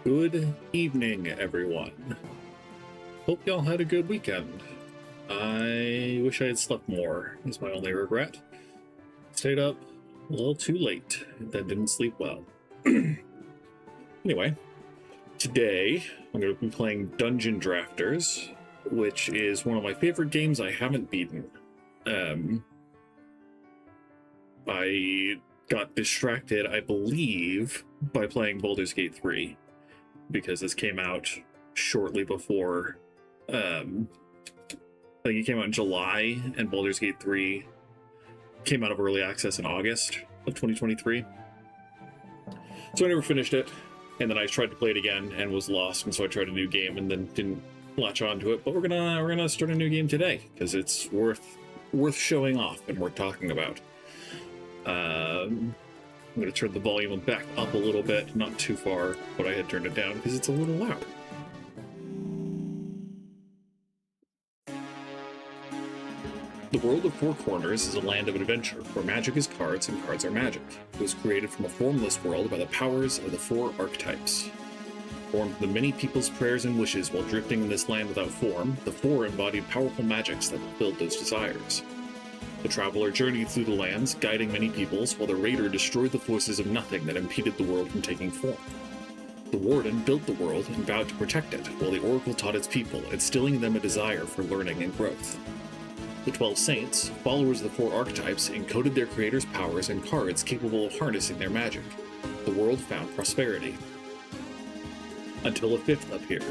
Good evening, everyone. Hope y'all had a good weekend. I wish I had slept more, is my only regret. Stayed up a little too late, then didn't sleep well. Anyway, today I'm going to be playing Dungeon Drafters, which is one of my favorite games I haven't beaten. I got distracted, I believe, by playing Baldur's Gate 3. Because this came out shortly before, I think it came out in July, and Baldur's Gate 3 came out of early access in August of 2023. So I never finished it, and then I tried to play it again and was lost, and so I tried a new game and then didn't latch onto it. But we're gonna start a new game today because it's worth showing off and worth talking about. I'm going to turn the volume back up a little bit, not too far, but I had turned it down because it's a little loud. The world of Four Corners is a land of adventure, where magic is cards and cards are magic. It was created from a formless world by the powers of the four archetypes. Born from the many people's prayers and wishes while drifting in this land without form, the four embodied powerful magics that fulfilled those desires. The traveler journeyed through the lands, guiding many peoples, while the raider destroyed the forces of nothing that impeded the world from taking form. The warden built the world and vowed to protect it, while the oracle taught its people, instilling in them a desire for learning and growth. The 12 saints, followers of the four archetypes, encoded their creator's powers in cards capable of harnessing their magic. The world found prosperity. Until a fifth appeared.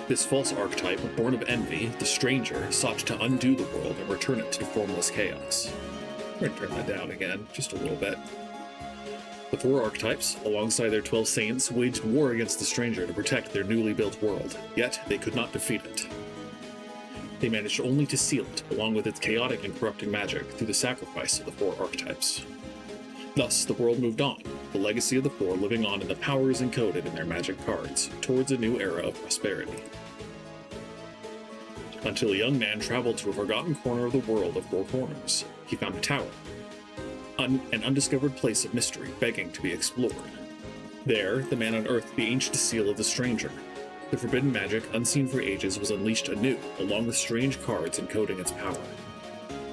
This false archetype, born of envy, the stranger, sought to undo the world and return it to formless chaos. I'm going to turn that down again, just a little bit. The four archetypes, alongside their 12 saints, waged war against the stranger to protect their newly built world, yet they could not defeat it. They managed only to seal it, along with its chaotic and corrupting magic, through the sacrifice of the four archetypes. Thus, the world moved on, the legacy of the four living on in the powers encoded in their magic cards, towards a new era of prosperity. Until a young man traveled to a forgotten corner of the world of Four Corners. He found a tower, an undiscovered place of mystery begging to be explored. There, the man unearthed the ancient seal of the stranger. The forbidden magic, unseen for ages, was unleashed anew, along with strange cards encoding its power.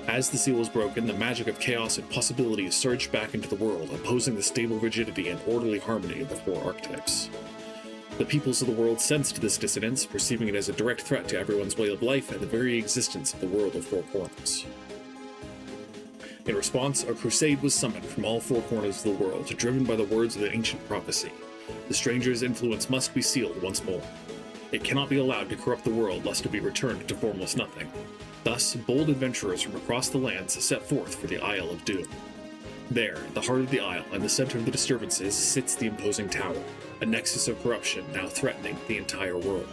As the seal was broken, the magic of chaos and possibility surged back into the world, opposing the stable rigidity and orderly harmony of the four archetypes. The peoples of the world sensed this dissonance, perceiving it as a direct threat to everyone's way of life and the very existence of the world of Four Corners. In response, a crusade was summoned from all four corners of the world, driven by the words of the ancient prophecy. The stranger's influence must be sealed once more. It cannot be allowed to corrupt the world lest it be returned to formless nothing. Thus, bold adventurers from across the lands set forth for the Isle of Doom. There, at the heart of the isle and the center of the disturbances, sits the imposing tower, a nexus of corruption now threatening the entire world.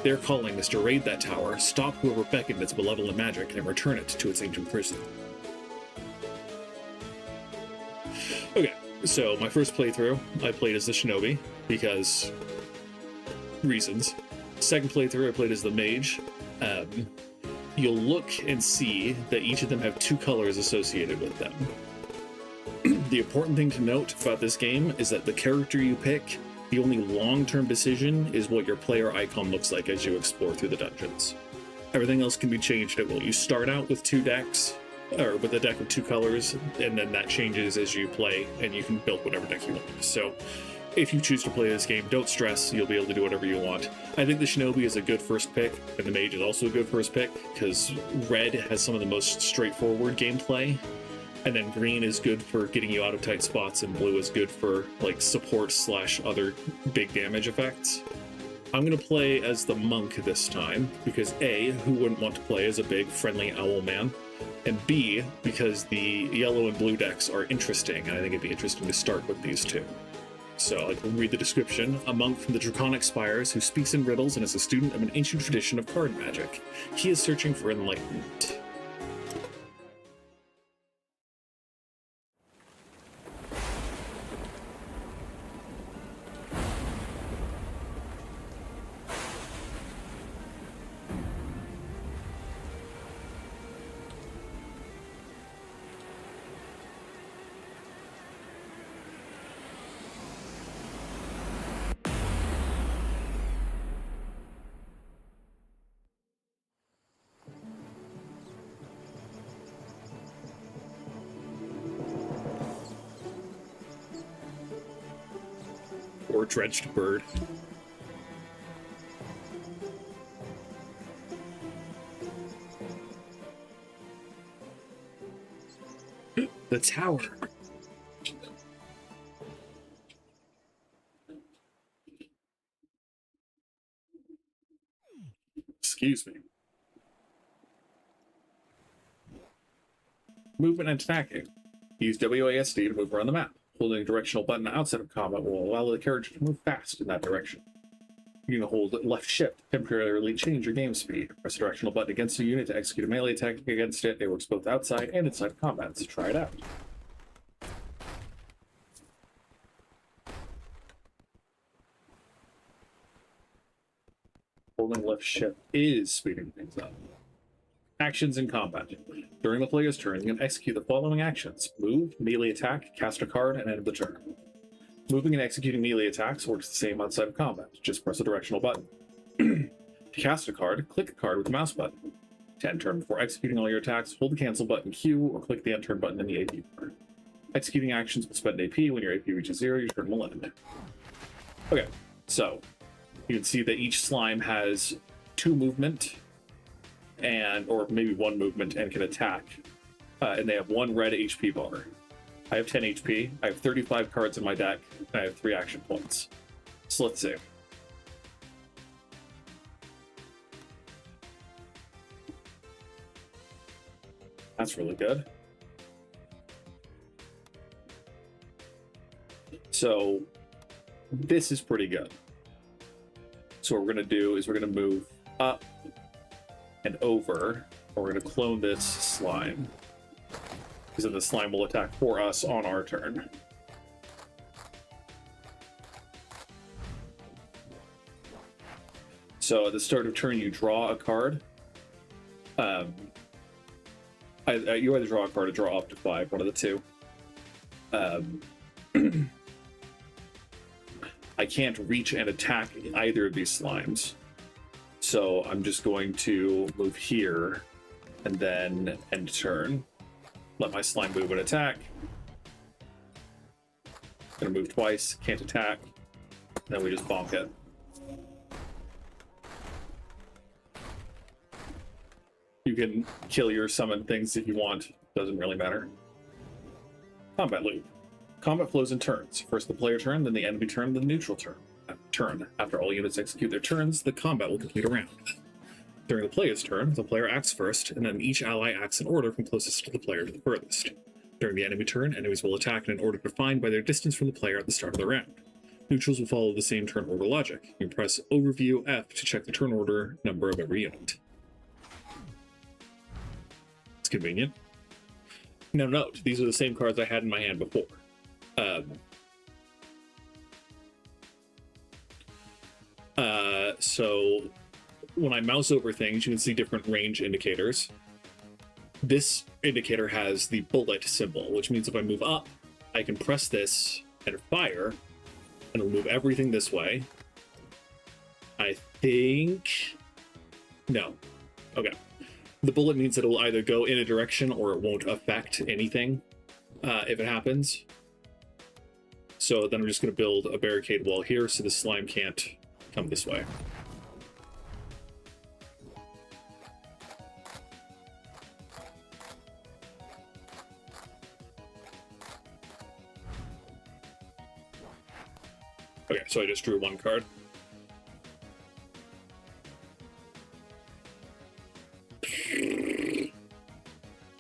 Their calling is to raid that tower, stop whoever beckoned its malevolent magic, and return it to its ancient prison. Okay, so my first playthrough, I played as the shinobi, because reasons. Second playthrough, I played as the mage. You'll look and see that each of them have two colors associated with them. The important thing to note about this game is that the character you pick, the only long-term decision is what your player icon looks like as you explore through the dungeons. Everything else can be changed at will. You start out with two decks, or with a deck of two colors, and then that changes as you play, and you can build whatever deck you want. So if you choose to play this game, don't stress, you'll be able to do whatever you want. I think the shinobi is a good first pick, and the mage is also a good first pick, because red has some of the most straightforward gameplay, and then green is good for getting you out of tight spots, and blue is good for like support / other big damage effects. I'm going to play as the monk this time, because A, who wouldn't want to play as a big friendly owl man, and B, because the yellow and blue decks are interesting, and I think it'd be interesting to start with these two. So I can read the description. A monk from the Draconic Spires who speaks in riddles and is a student of an ancient tradition of card magic. He is searching for enlightenment. Or dredged bird. The tower. Excuse me. Movement and attacking. Use WASD to move around the map. Holding a directional button outside of combat will allow the character to move fast in that direction. You can hold left shift to temporarily change your game speed. Press a directional button against a unit to execute a melee attack against it. It works both outside and inside of combat, so try it out. Holding left shift is speeding things up. Actions in combat. During the player's turn, you can execute the following actions. Move, melee attack, cast a card, and end the turn. Moving and executing melee attacks works the same outside of combat. Just press a directional button. To cast a card, click a card with the mouse button. To end turn before executing all your attacks, hold the cancel button Q or click the end turn button in the AP bar. Executing actions will spend AP. When your AP reaches 0, your turn will end. Okay, so you can see that each slime has 2 movement or maybe 1 movement and can attack. And they have 1 red HP bar. I have 10 HP, I have 35 cards in my deck, and I have 3 action points. So let's see. That's really good. So this is pretty good. So what we're going to do is we're going to move up and over, and we're going to clone this slime. Because then the slime will attack for us on our turn. So at the start of turn, you draw a card. You either draw a card or draw up to 5, one of the two. I can't reach and attack either of these slimes. So I'm just going to move here and then end turn. Let my slime move and attack. Gonna move twice, can't attack. Then we just bonk it. You can kill your summon things if you want, doesn't really matter. Combat loop. Combat flows in turns. First the player turn, then the enemy turn, then the neutral turn. After all units execute their turns, the combat will complete a round. During the player's turn, the player acts first, and then each ally acts in order from closest to the player to the furthest. During the enemy turn, enemies will attack in an order defined by their distance from the player at the start of the round. Neutrals will follow the same turn order logic. You can press Overview F to check the turn order number of every unit. It's convenient. Now note, these are the same cards I had in my hand before. So when I mouse over things, you can see different range indicators. This indicator has the bullet symbol, which means if I move up, I can press this and fire, and it'll move everything this way. I think... No. Okay. The bullet means that it will either go in a direction or it won't affect anything if it happens. So then I'm just going to build a barricade wall here so the slime can't come this way. Okay, so I just drew 1 card.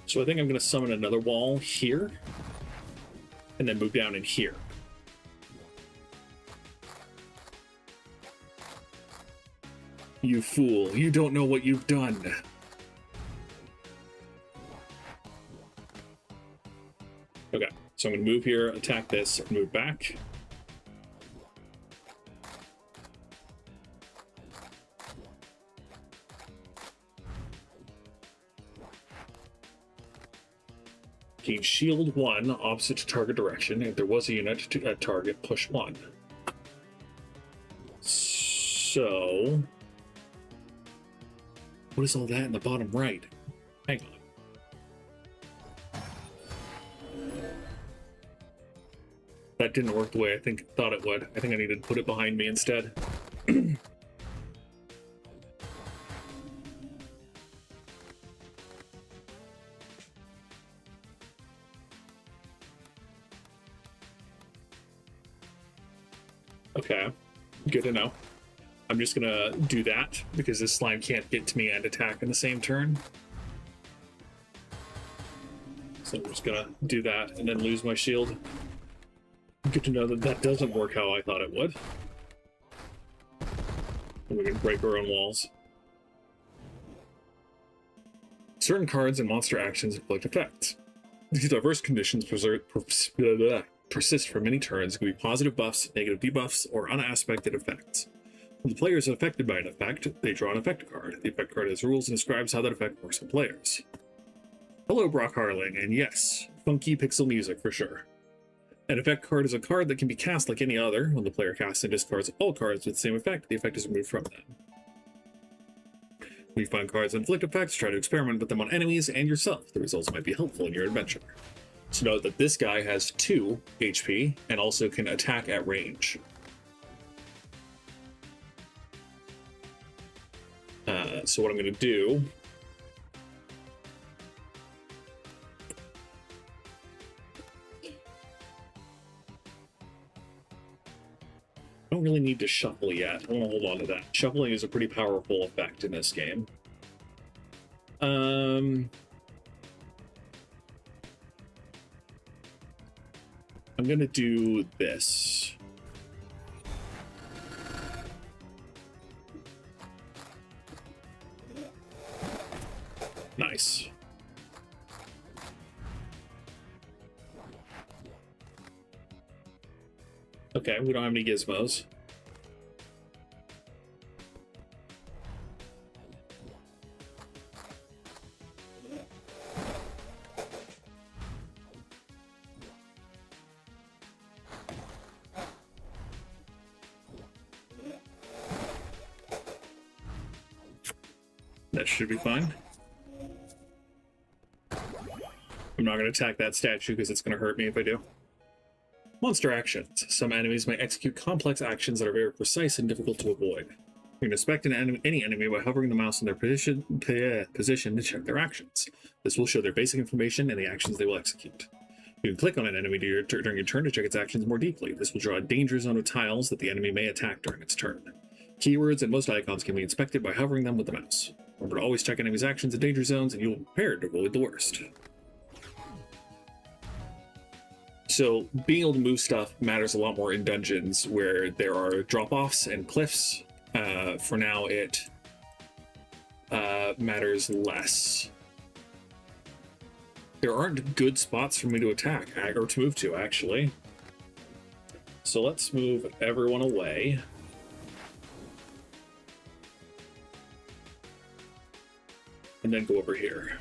So I think I'm going to summon another wall here, and then move down in here. You fool, you don't know what you've done. Okay, so I'm going to move here, attack this, and move back. Gain shield 1 opposite to target direction. If there was a unit to target, push 1. So, what is all that in the bottom right? Hang on. That didn't work the way I thought it would. I think I needed to put it behind me instead. Okay, good to know. I'm just gonna do that because this slime can't get to me and attack in the same turn. So I'm just gonna do that and then lose my shield. Good to know that that doesn't work how I thought it would. And we can break our own walls. Certain cards and monster actions inflict effects. These diverse conditions persist for many turns. It can be positive buffs, negative debuffs, or unaspected effects. When the player is affected by an effect, they draw an effect card. The effect card has rules and describes how that effect works on players. Hello, Brock Harling, and yes, funky pixel music for sure. An effect card is a card that can be cast like any other. When the player casts and discards all cards with the same effect, the effect is removed from them. When you find cards that inflict effects, try to experiment with them on enemies and yourself. The results might be helpful in your adventure. So note that this guy has 2 HP and also can attack at range. So what I'm going to do... I don't really need to shuffle yet. I want to hold on to that. Shuffling is a pretty powerful effect in this game. I'm going to do this. Nice. Okay, we don't have any gizmos. That should be fine. I'm not going to attack that statue because it's going to hurt me if I do. Monster actions. Some enemies may execute complex actions that are very precise and difficult to avoid. You can inspect any enemy by hovering the mouse in their position to check their actions. This will show their basic information and the actions they will execute. You can click on an enemy during your turn to check its actions more deeply. This will draw a danger zone of tiles that the enemy may attack during its turn. Keywords and most icons can be inspected by hovering them with the mouse. Remember to always check enemies' actions in danger zones, and you'll be prepared to avoid the worst. So being able to move stuff matters a lot more in dungeons where there are drop-offs and cliffs. For now, it matters less. There aren't good spots for me to attack, or to move to, actually. So let's move everyone away. And then go over here.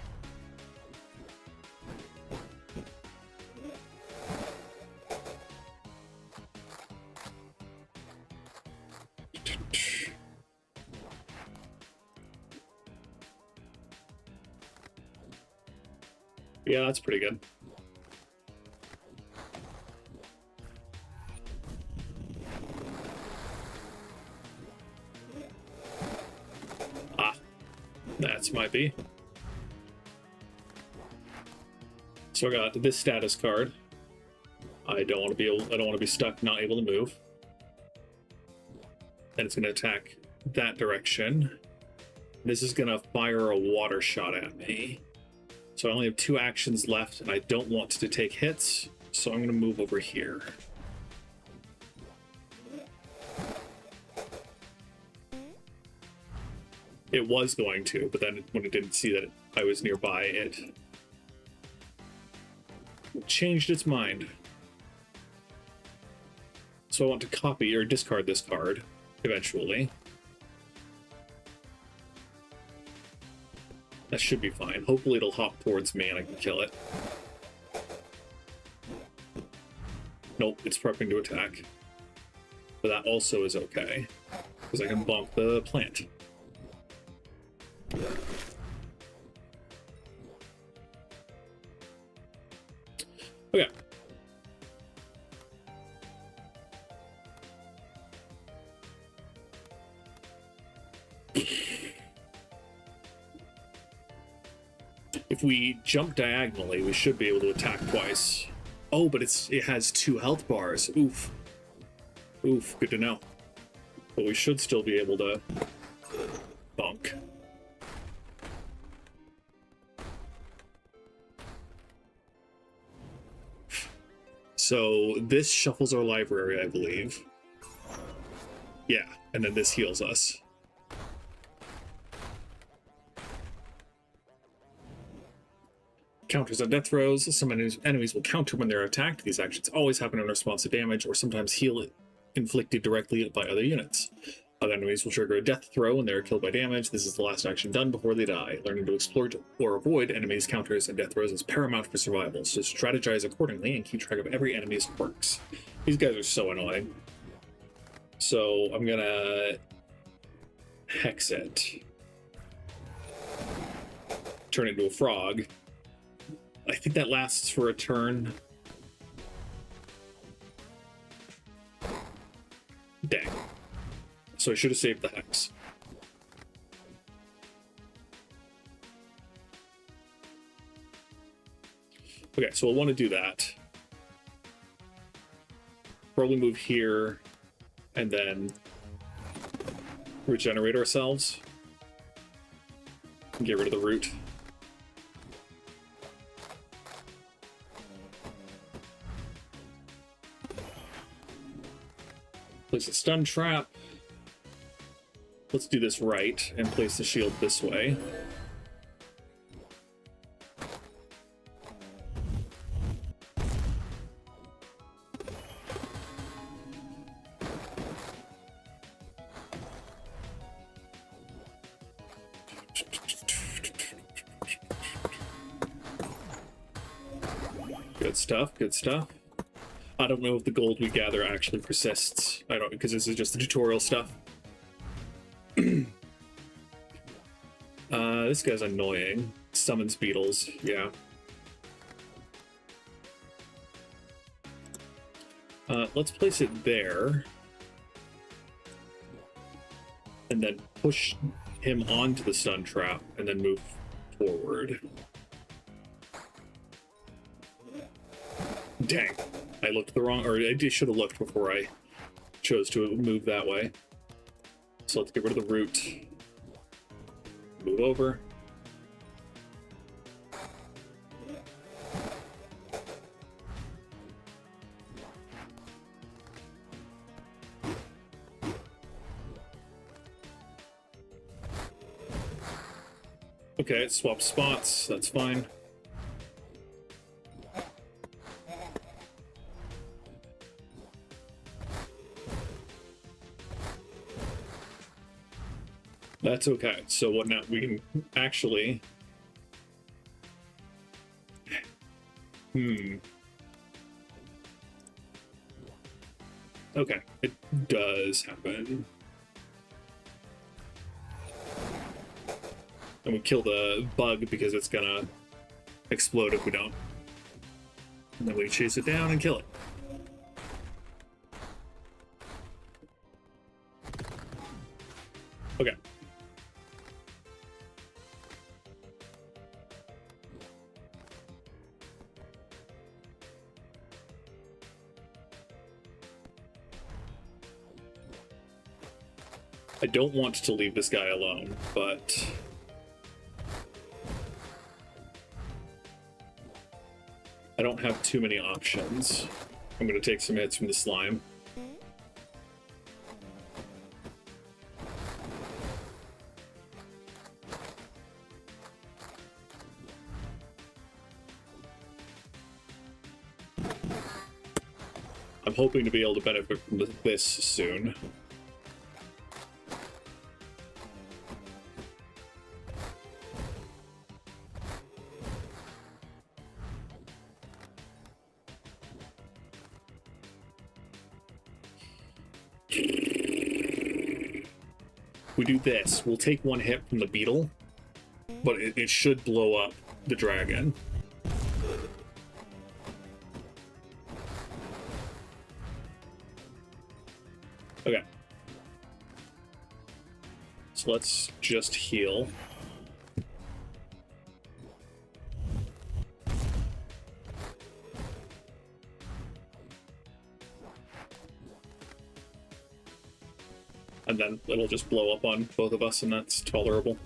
Yeah, that's pretty good. Ah, that's might be. So I got this status card. I don't want to be stuck, not able to move. And it's going to attack that direction. This is going to fire a water shot at me. So I only have 2 actions left, and I don't want to take hits, so I'm going to move over here. It was going to, but then when it didn't see that I was nearby, it changed its mind. So I want to copy or discard this card eventually. That should be fine. Hopefully it'll hop towards me and I can kill it. Nope, it's prepping to attack. But that also is okay, because I can bonk the plant. Okay. If we jump diagonally, we should be able to attack twice. Oh, but it has 2 health bars. Oof. Oof, good to know. But we should still be able to bonk. So this shuffles our library, I believe. Yeah, and then this heals us. Counters on death throws. Some enemies will counter when they're attacked. These actions always happen in response to damage, or sometimes heal inflicted directly by other units. Other enemies will trigger a death throw when they are killed by damage. This is the last action done before they die. Learning to exploit or avoid enemies' counters and death throws is paramount for survival, so strategize accordingly and keep track of every enemy's quirks. These guys are so annoying. So I'm gonna hex it. Turn into a frog. I think that lasts for a turn. Dang. So I should have saved the hex. Okay, so we'll want to do that. Probably move here and then regenerate ourselves. And get rid of the root. Place a stun trap. Let's do this right and place the shield this way. Good stuff, good stuff. I don't know if the gold we gather actually persists. I don't, because this is just the tutorial stuff. This guy's annoying. Summons beetles, yeah. Let's place it there. And then push him onto the stun trap and then move forward. Dang. I looked the wrong, or I should have looked before I chose to move that way. So let's get rid of the root. Move over. Okay, swap spots, that's fine. That's okay. So what now? We can actually... Okay, it does happen. And we kill the bug because it's gonna explode if we don't. And then we chase it down and kill it. Okay. I don't want to leave this guy alone, but... I don't have too many options. I'm going to take some hits from the slime. I'm hoping to be able to benefit from this soon. We do this, we'll take one hit from the beetle, but it should blow up the dragon. Okay. So let's just heal. and then it'll just blow up on both of us, and that's tolerable.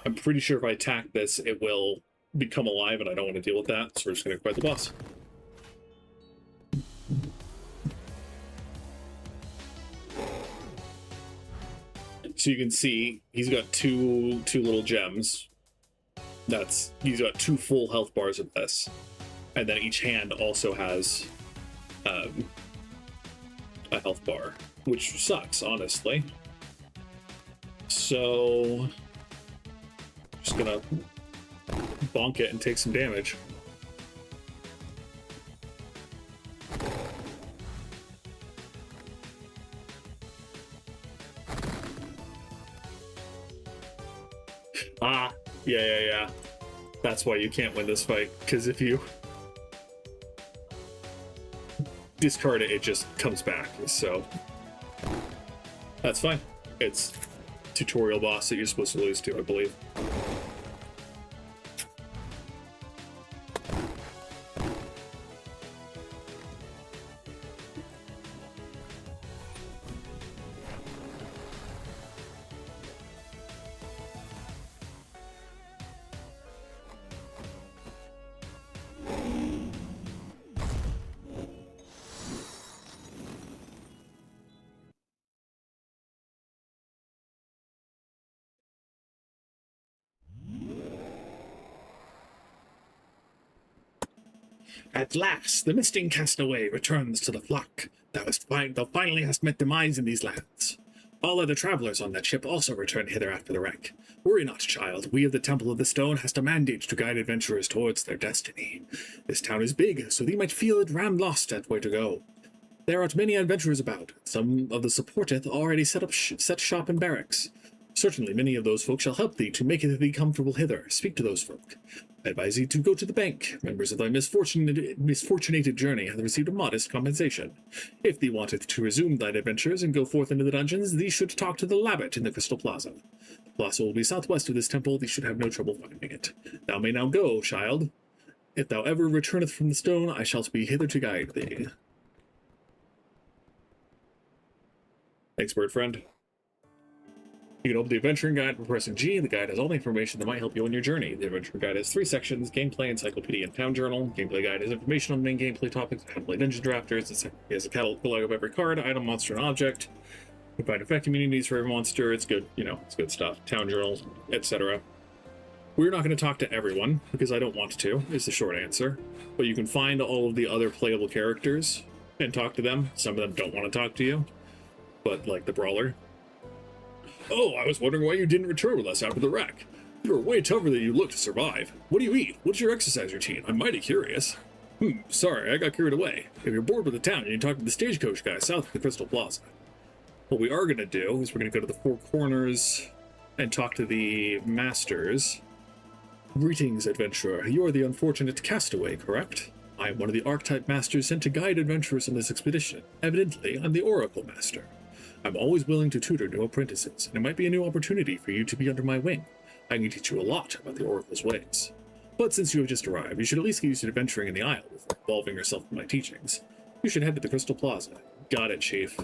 I'm pretty sure if I attack this, it will become alive, and I don't want to deal with that, so we're just going to fight the boss. So you can see he's got two little gems. He's got 2 full health bars of this, and then each hand also has a health bar, which sucks, honestly. So just gonna bonk it and take some damage. Ah, yeah. That's why you can't win this fight, because if you discard it, it just comes back, so that's fine. It's tutorial boss that you're supposed to lose to, I believe. At last, the misting castaway returns to the flock. Thou finally hast met demise in these lands. All other travelers on that ship also return hither after the wreck. Worry not, child. We of the Temple of the Stone hast a mandate to guide adventurers towards their destiny. This town is big, so thee might feel it ram lost at where to go. There are many adventurers about. Some of the supporteth already set shop in barracks. Certainly many of those folk shall help thee to make thee comfortable hither. Speak to those folk. I advise thee to go to the bank. Members of thy misfortunated journey have received a modest compensation. If thee wanteth to resume thine adventures and go forth into the dungeons, thee should talk to the Labbit in the Crystal Plaza. The plaza will be southwest of this temple. Thee should have no trouble finding it. Thou may now go, child. If thou ever returneth from the stone, I shall be hither to guide thee. Thanks, bird friend. You can open the Adventuring Guide by pressing G. The guide has all the information that might help you on your journey. The Adventuring Guide has 3 sections: Gameplay, Encyclopedia, and Town Journal. Gameplay Guide has information on the main gameplay topics, how to play Dungeon Drafters. It has a catalog of every card, item, monster, and object. You can find effect communities for every monster. It's good, it's good stuff. Town Journal, etc. We're not going to talk to everyone, because I don't want to, is the short answer. But you can find all of the other playable characters and talk to them. Some of them don't want to talk to you, but like the Brawler. Oh, I was wondering why you didn't return with us after the wreck. You were way tougher than you look to survive. What do you eat? What's your exercise routine? I'm mighty curious. Sorry, I got carried away. If you're bored with the town, you can talk to the stagecoach guy south of the Crystal Plaza. What we are going to do is we're going to go to the Four Corners and talk to the masters. Greetings, adventurer. You are the unfortunate castaway, correct? I am one of the archetype masters sent to guide adventurers on this expedition. Evidently, I'm the Oracle Master. I'm always willing to tutor new apprentices, and it might be a new opportunity for you to be under my wing. I can teach you a lot about the Oracle's ways. But since you have just arrived, you should at least get used to adventuring in the Isle before involving yourself in my teachings. You should head to the Crystal Plaza. Got it, Chief.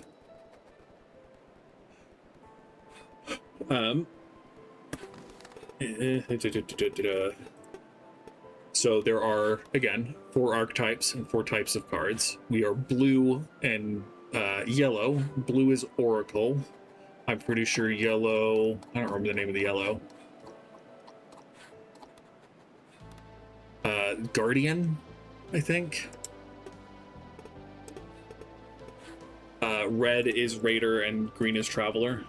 So there are, again, 4 archetypes and 4 types of cards. We are blue and yellow. Blue is Oracle. I'm pretty sure yellow... I don't remember the name of the yellow. Guardian, I think. Red is Raider and green is Traveler.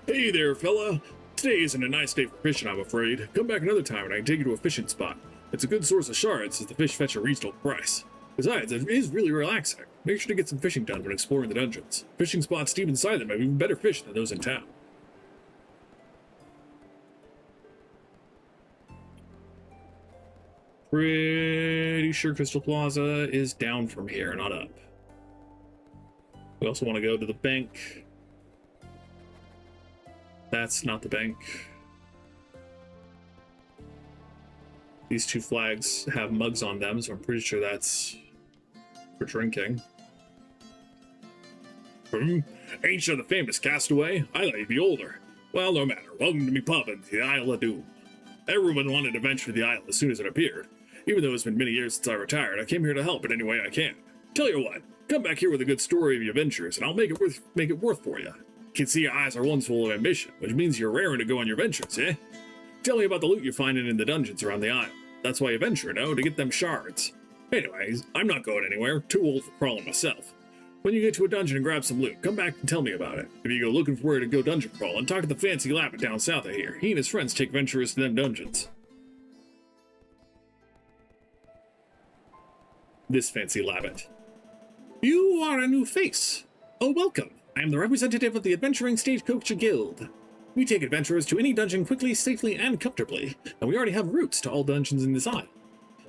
Hey there, fella. Today isn't a nice day for fishing, I'm afraid. Come back another time and I can take you to a fishing spot. It's a good source of shards as the fish fetch a reasonable price. Besides, it is really relaxing. Make sure to get some fishing done when exploring the dungeons. Fishing spots deep inside them have even better fish than those in town. Pretty sure Crystal Plaza is down from here, not up. We also want to go to the bank. That's not the bank. These two flags have mugs on them, so I'm pretty sure that's for drinking. Ain't you the famous castaway? I thought you'd be older. Well, no matter. Welcome to me pub in the Isle of Doom. Everyone wanted to venture to the isle as soon as it appeared. Even though it's been many years since I retired, I came here to help in any way I can. Tell you what, come back here with a good story of your ventures, and I'll make it worth for you. Can see your eyes are once full of ambition, which means you're raring to go on your ventures, eh? Tell me about the loot you're finding in the dungeons around the isle. That's why you venture, no? To get them shards. Anyways, I'm not going anywhere. Too old for crawling myself. When you get to a dungeon and grab some loot, come back and tell me about it. If you go looking for where to go dungeon crawling, talk to the fancy labbit down south of here. He and his friends take venturers to them dungeons. This fancy labbit. You are a new face. Oh, welcome. I am the representative of the Adventuring Stagecoach Guild. We take adventurers to any dungeon quickly, safely, and comfortably, and we already have routes to all dungeons in this isle.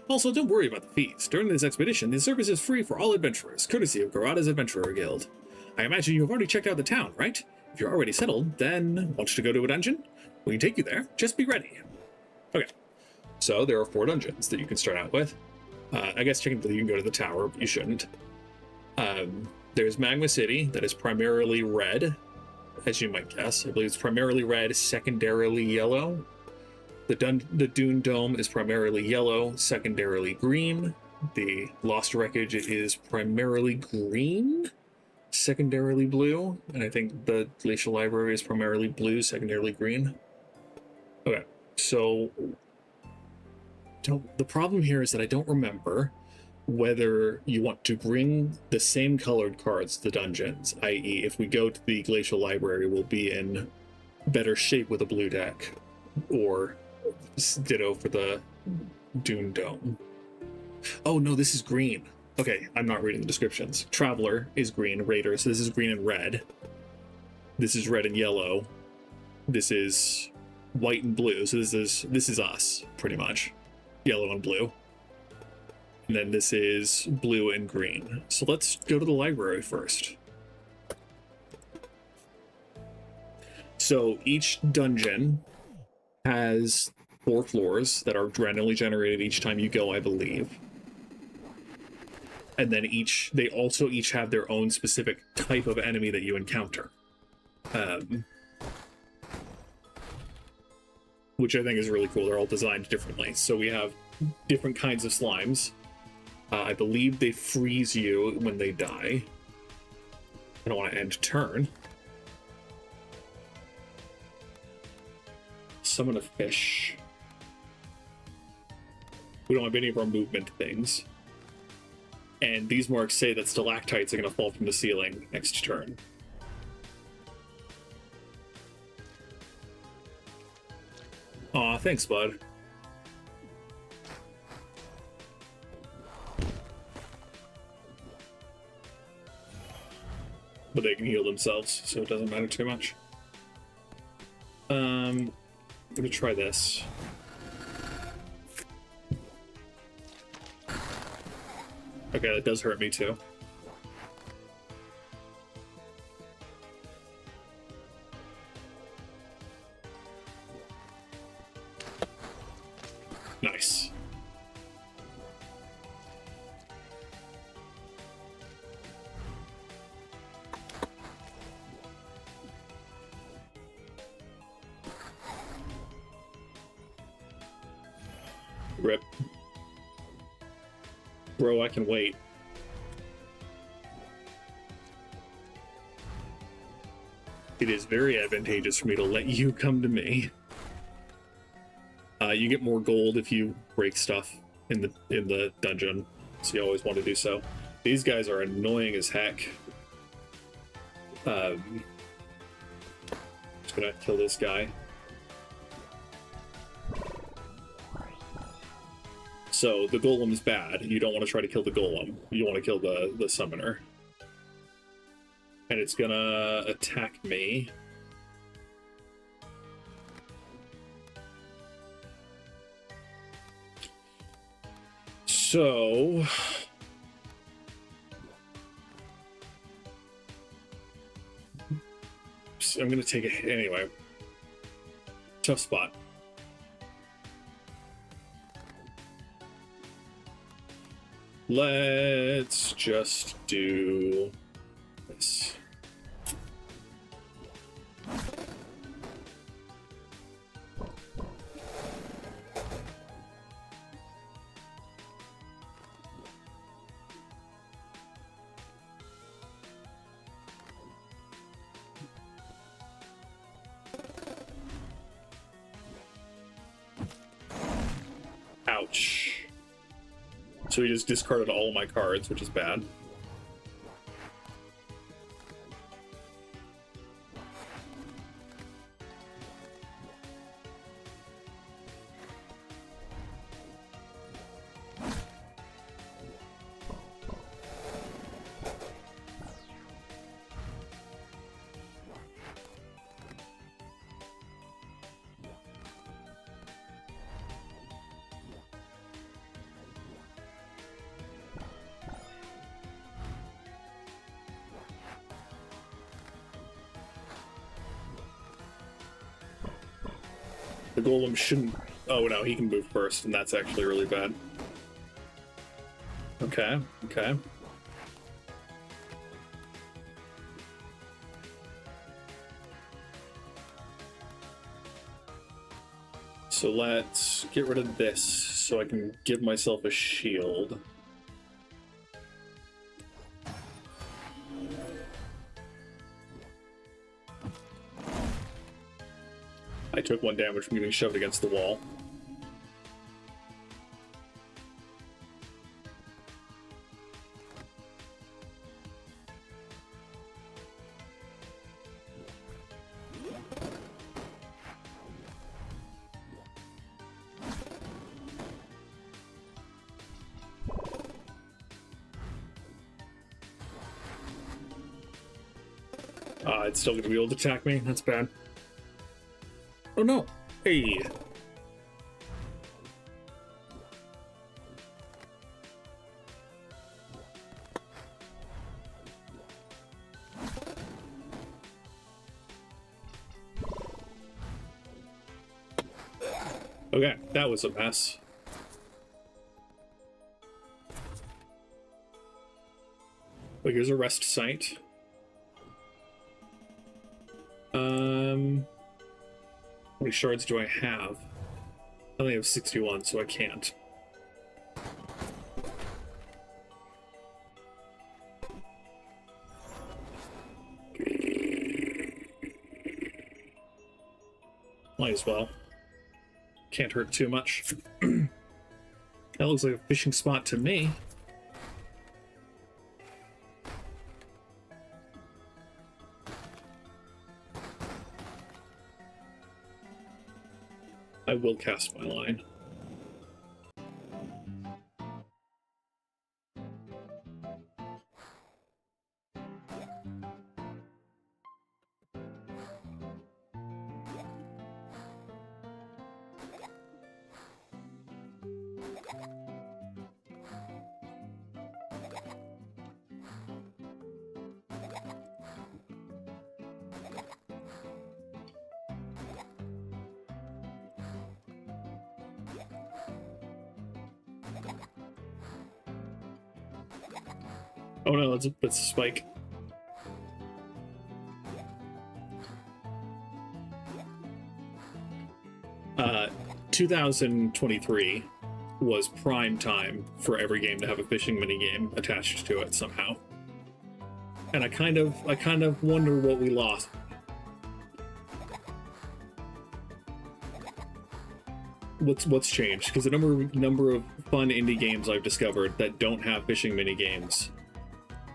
Also, don't worry about the fees. During this expedition, the service is free for all adventurers, courtesy of Garada's Adventurer Guild. I imagine you have already checked out the town, right? If you're already settled, then want you to go to a dungeon? We can take you there. Just be ready. Okay, so there are 4 dungeons that you can start out with. I guess technically you can go to the tower, but you shouldn't. There's Magma City, that is primarily red, as you might guess. I believe it's primarily red, secondarily yellow. The Dune Dome is primarily yellow, secondarily green. The Lost Wreckage is primarily green, secondarily blue. And I think the Glacial Library is primarily blue, secondarily green. Okay, so the problem here is that I don't remember whether you want to bring the same colored cards to the dungeons, i.e. if we go to the Glacial Library, we'll be in better shape with a blue deck, or ditto for the Dune Dome. Oh no, this is green. Okay, I'm not reading the descriptions. Traveler is green, Raider, so this is green and red. This is red and yellow. This is white and blue, so this is us, pretty much. Yellow and blue. And then this is blue and green. So let's go to the library first. So each dungeon has 4 floors that are randomly generated each time you go, I believe. And then they also each have their own specific type of enemy that you encounter. Which I think is really cool. They're all designed differently. So we have different kinds of slimes. I believe they freeze you when they die. I don't want to end turn. Summon a fish. We don't have any of our movement things. And these marks say that stalactites are going to fall from the ceiling next turn. Aw, thanks, bud. But they can heal themselves, so it doesn't matter too much. I'm gonna try this. Okay, that does hurt me too. Nice. Rip. Bro, I can wait. It is very advantageous for me to let you come to me. You get more gold if you break stuff in the dungeon, so you always want to do so. These guys are annoying as heck. Just gonna kill this guy. So the golem is bad. You don't want to try to kill the golem. You want to kill the summoner. And it's gonna attack me. So I'm gonna take it anyway. Tough spot. Let's just do this. Ouch. So he just discarded all my cards, which is bad. The golem shouldn't... Oh, no, he can move first, and that's actually really bad. Okay, okay. So let's get rid of this so I can give myself a shield. I took 1 damage from getting shoved against the wall. It's still gonna be able to attack me. That's bad. Oh no! Hey! Okay, that was a mess. Oh, here's a rest site. How many shards do I have? I only have 61, so I can't. Might as well. Can't hurt too much. That looks like a fishing spot to me. I will cast my line. Oh no, that's a spike. Uh, 2023 was prime time for every game to have a fishing minigame attached to it somehow. And I kind of wonder what we lost. What's changed? Because the number of fun indie games I've discovered that don't have fishing minigames,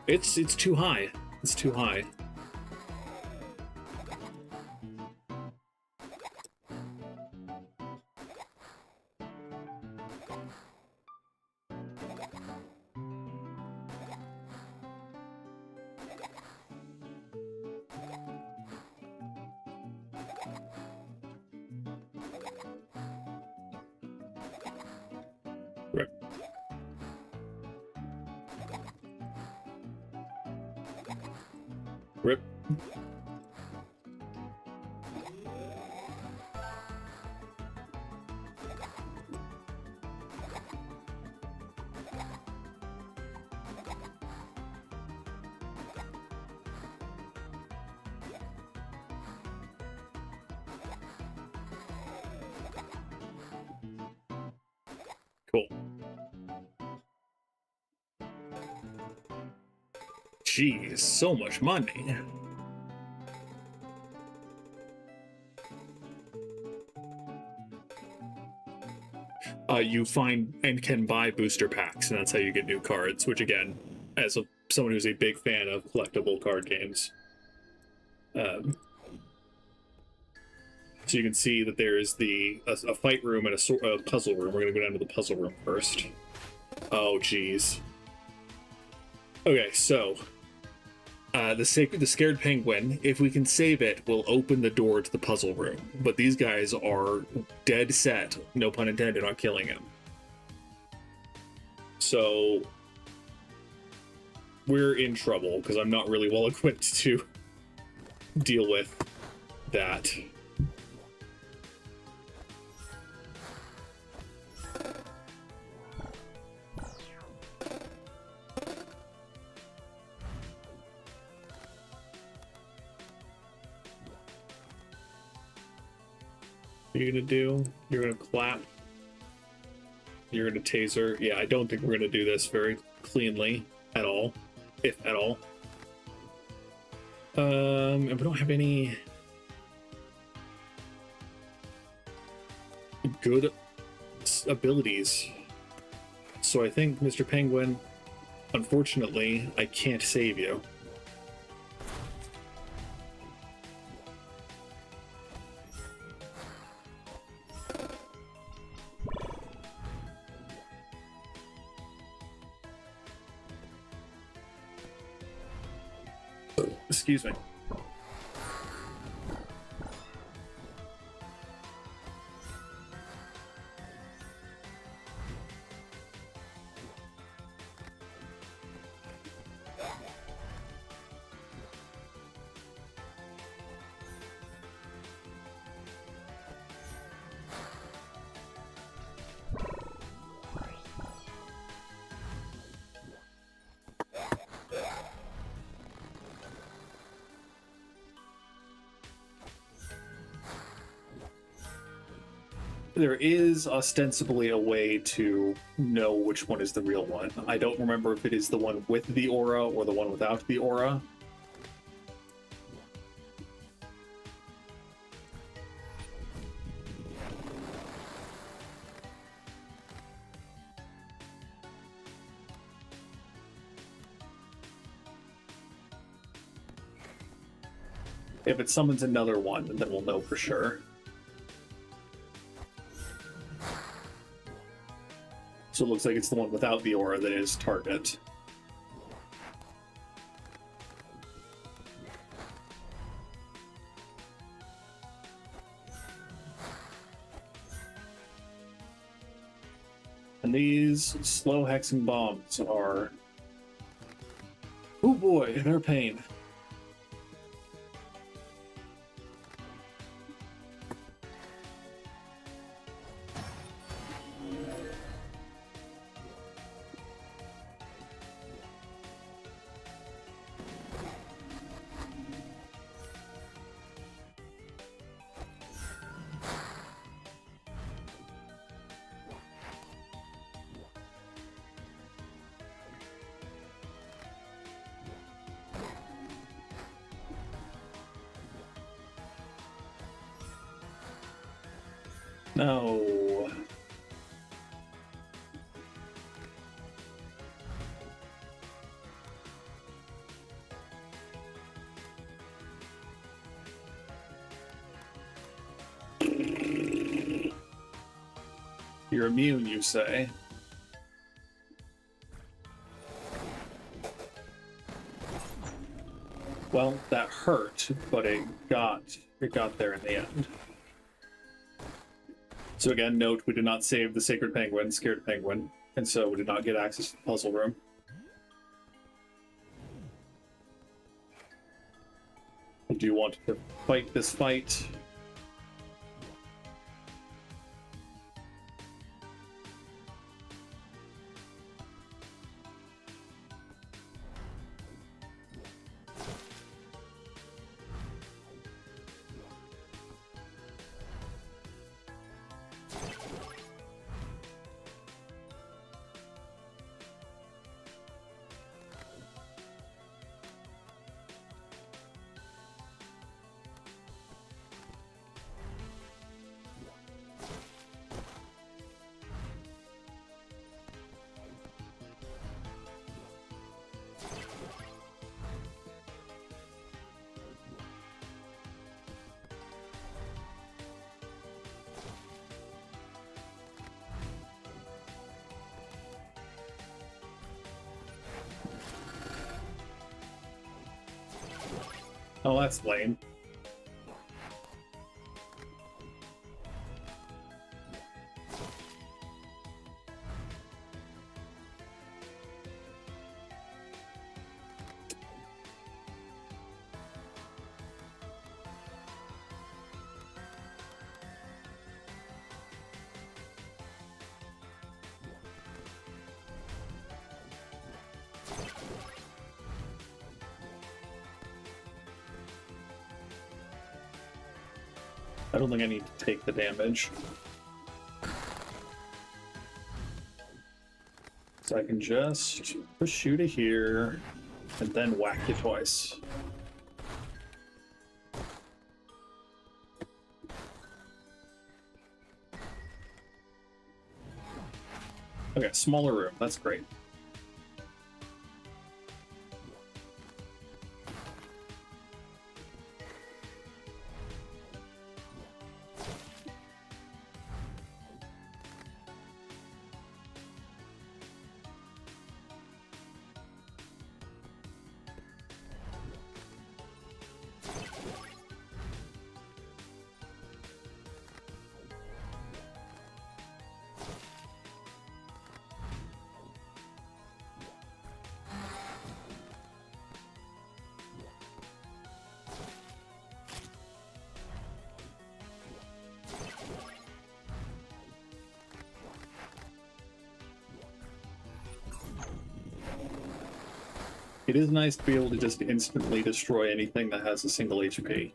it's too high. It's too high. Rip. Rip. Cool. Jeez, so much money. You find and can buy booster packs, and that's how you get new cards, which again, as someone who's a big fan of collectible card games, so you can see that there is a fight room and a puzzle room. We're going to go down to the puzzle room first. Oh, geez. Okay, so the scared penguin, if we can save it, will open the door to the puzzle room. But these guys are dead set, no pun intended, on killing him. So we're in trouble because I'm not really well equipped to deal with that. What are you gonna do? You're gonna clap. You're gonna taser. Yeah, I don't think we're gonna do this very cleanly at all, if at all. And we don't have any good abilities. So I think, Mr. Penguin, unfortunately, I can't save you. Excuse me. There is ostensibly a way to know which one is the real one. I don't remember if it is the one with the aura or the one without the aura. If it summons another one, then we'll know for sure. So it looks like it's the one without the aura that is target. And these slow hexing bombs are... oh boy, they're a pain. No. You're immune, you say? Well, that hurt, but it got there in the end. So again, note we did not save the sacred penguin, scared penguin, and so we did not get access to the puzzle room. Do you want to fight this fight? Oh, that's lame. I don't think I need to take the damage. So I can just push you to here and then whack you twice. Okay, smaller room. That's great. It is nice to be able to just instantly destroy anything that has a single HP.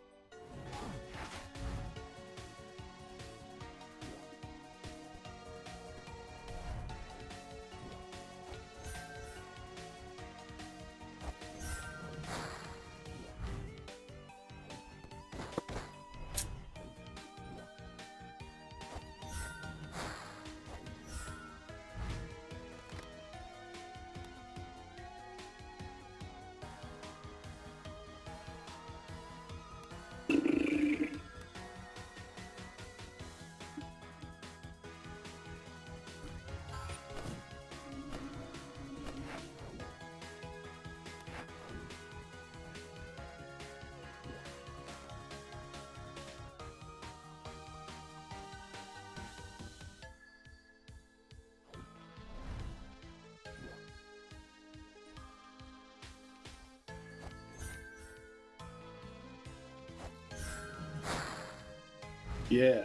Yeah.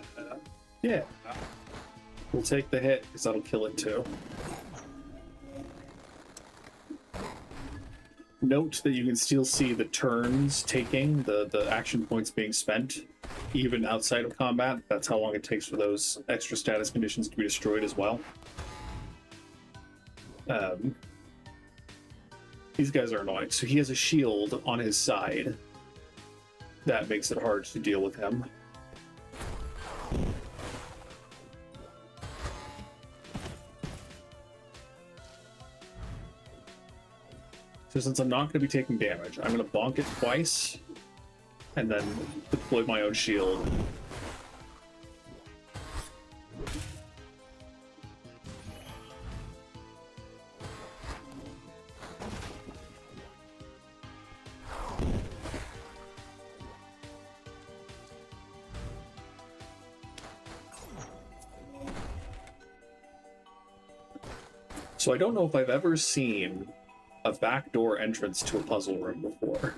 Yeah. We'll take the hit, because that'll kill it too. Note that you can still see the turns taking, the action points being spent, even outside of combat. That's how long it takes for those extra status conditions to be destroyed as well. These guys are annoying. So he has a shield on his side. That makes it hard to deal with him. So since I'm not going to be taking damage, I'm going to bonk it twice, and then deploy my own shield. So I don't know if I've ever seen a backdoor entrance to a puzzle room before.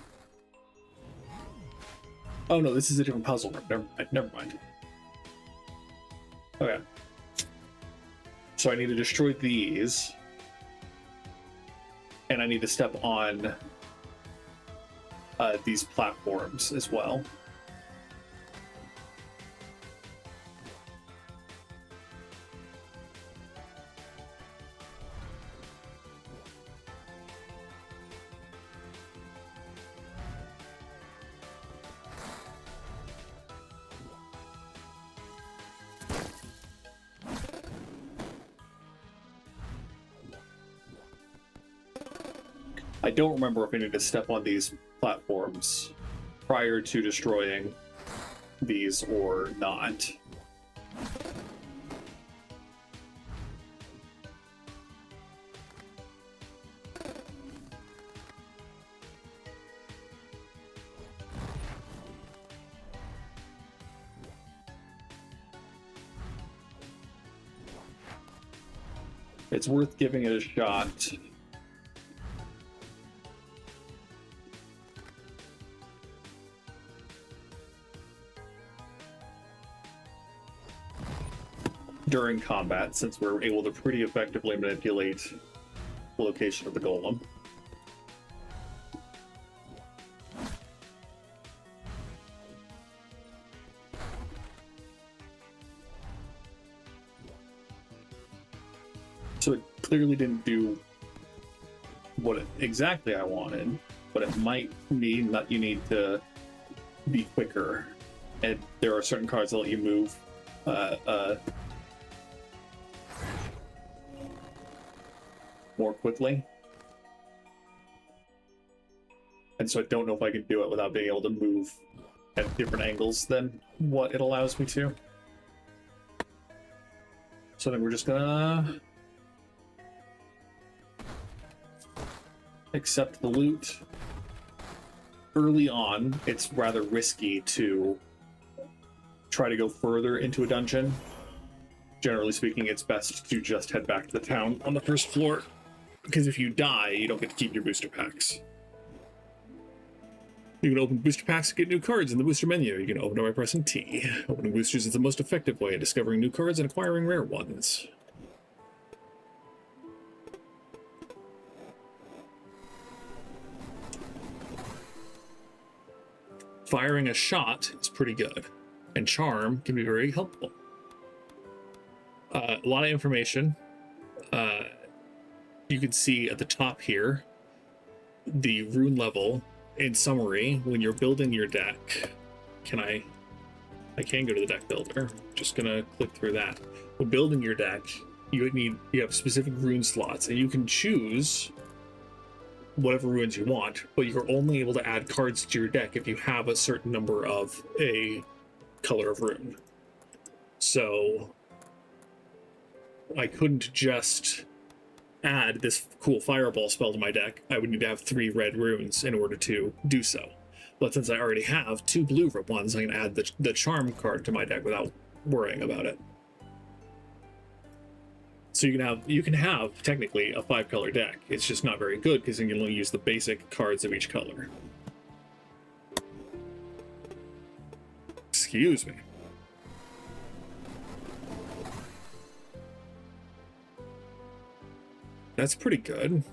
Oh no, this is a different puzzle room. Never mind. Okay. So I need to destroy these. And I need to step on these platforms as well. I don't remember if I need to step on these platforms prior to destroying these or not. It's worth giving it a shot. During combat, since we're able to pretty effectively manipulate the location of the golem. So it clearly didn't do what exactly I wanted, but it might mean that you need to be quicker. And there are certain cards that let you move more quickly. And so I don't know if I can do it without being able to move at different angles than what it allows me to. So then we're just gonna accept the loot. Early on, it's rather risky to try to go further into a dungeon. Generally speaking, it's best to just head back to the town on the first floor, because if you die, you don't get to keep your booster packs. You can open booster packs to get new cards in the booster menu. You can open them by pressing T. Opening boosters is the most effective way of discovering new cards and acquiring rare ones. Firing a shot is pretty good, and charm can be very helpful. A lot of information. You can see at the top here the rune level. In summary, when you're building your deck, I can go to the deck builder. Just gonna click through that. When building your deck, you have specific rune slots, and you can choose whatever runes you want, but you're only able to add cards to your deck if you have a certain number of a color of rune. So I couldn't just add this cool fireball spell to my deck. I would need to have 3 red runes in order to do so. But since I already have 2 blue ones, I can add the charm card to my deck without worrying about it. So you can have technically a 5-color deck. It's just not very good because you can only use the basic cards of each color. Excuse me. That's pretty good.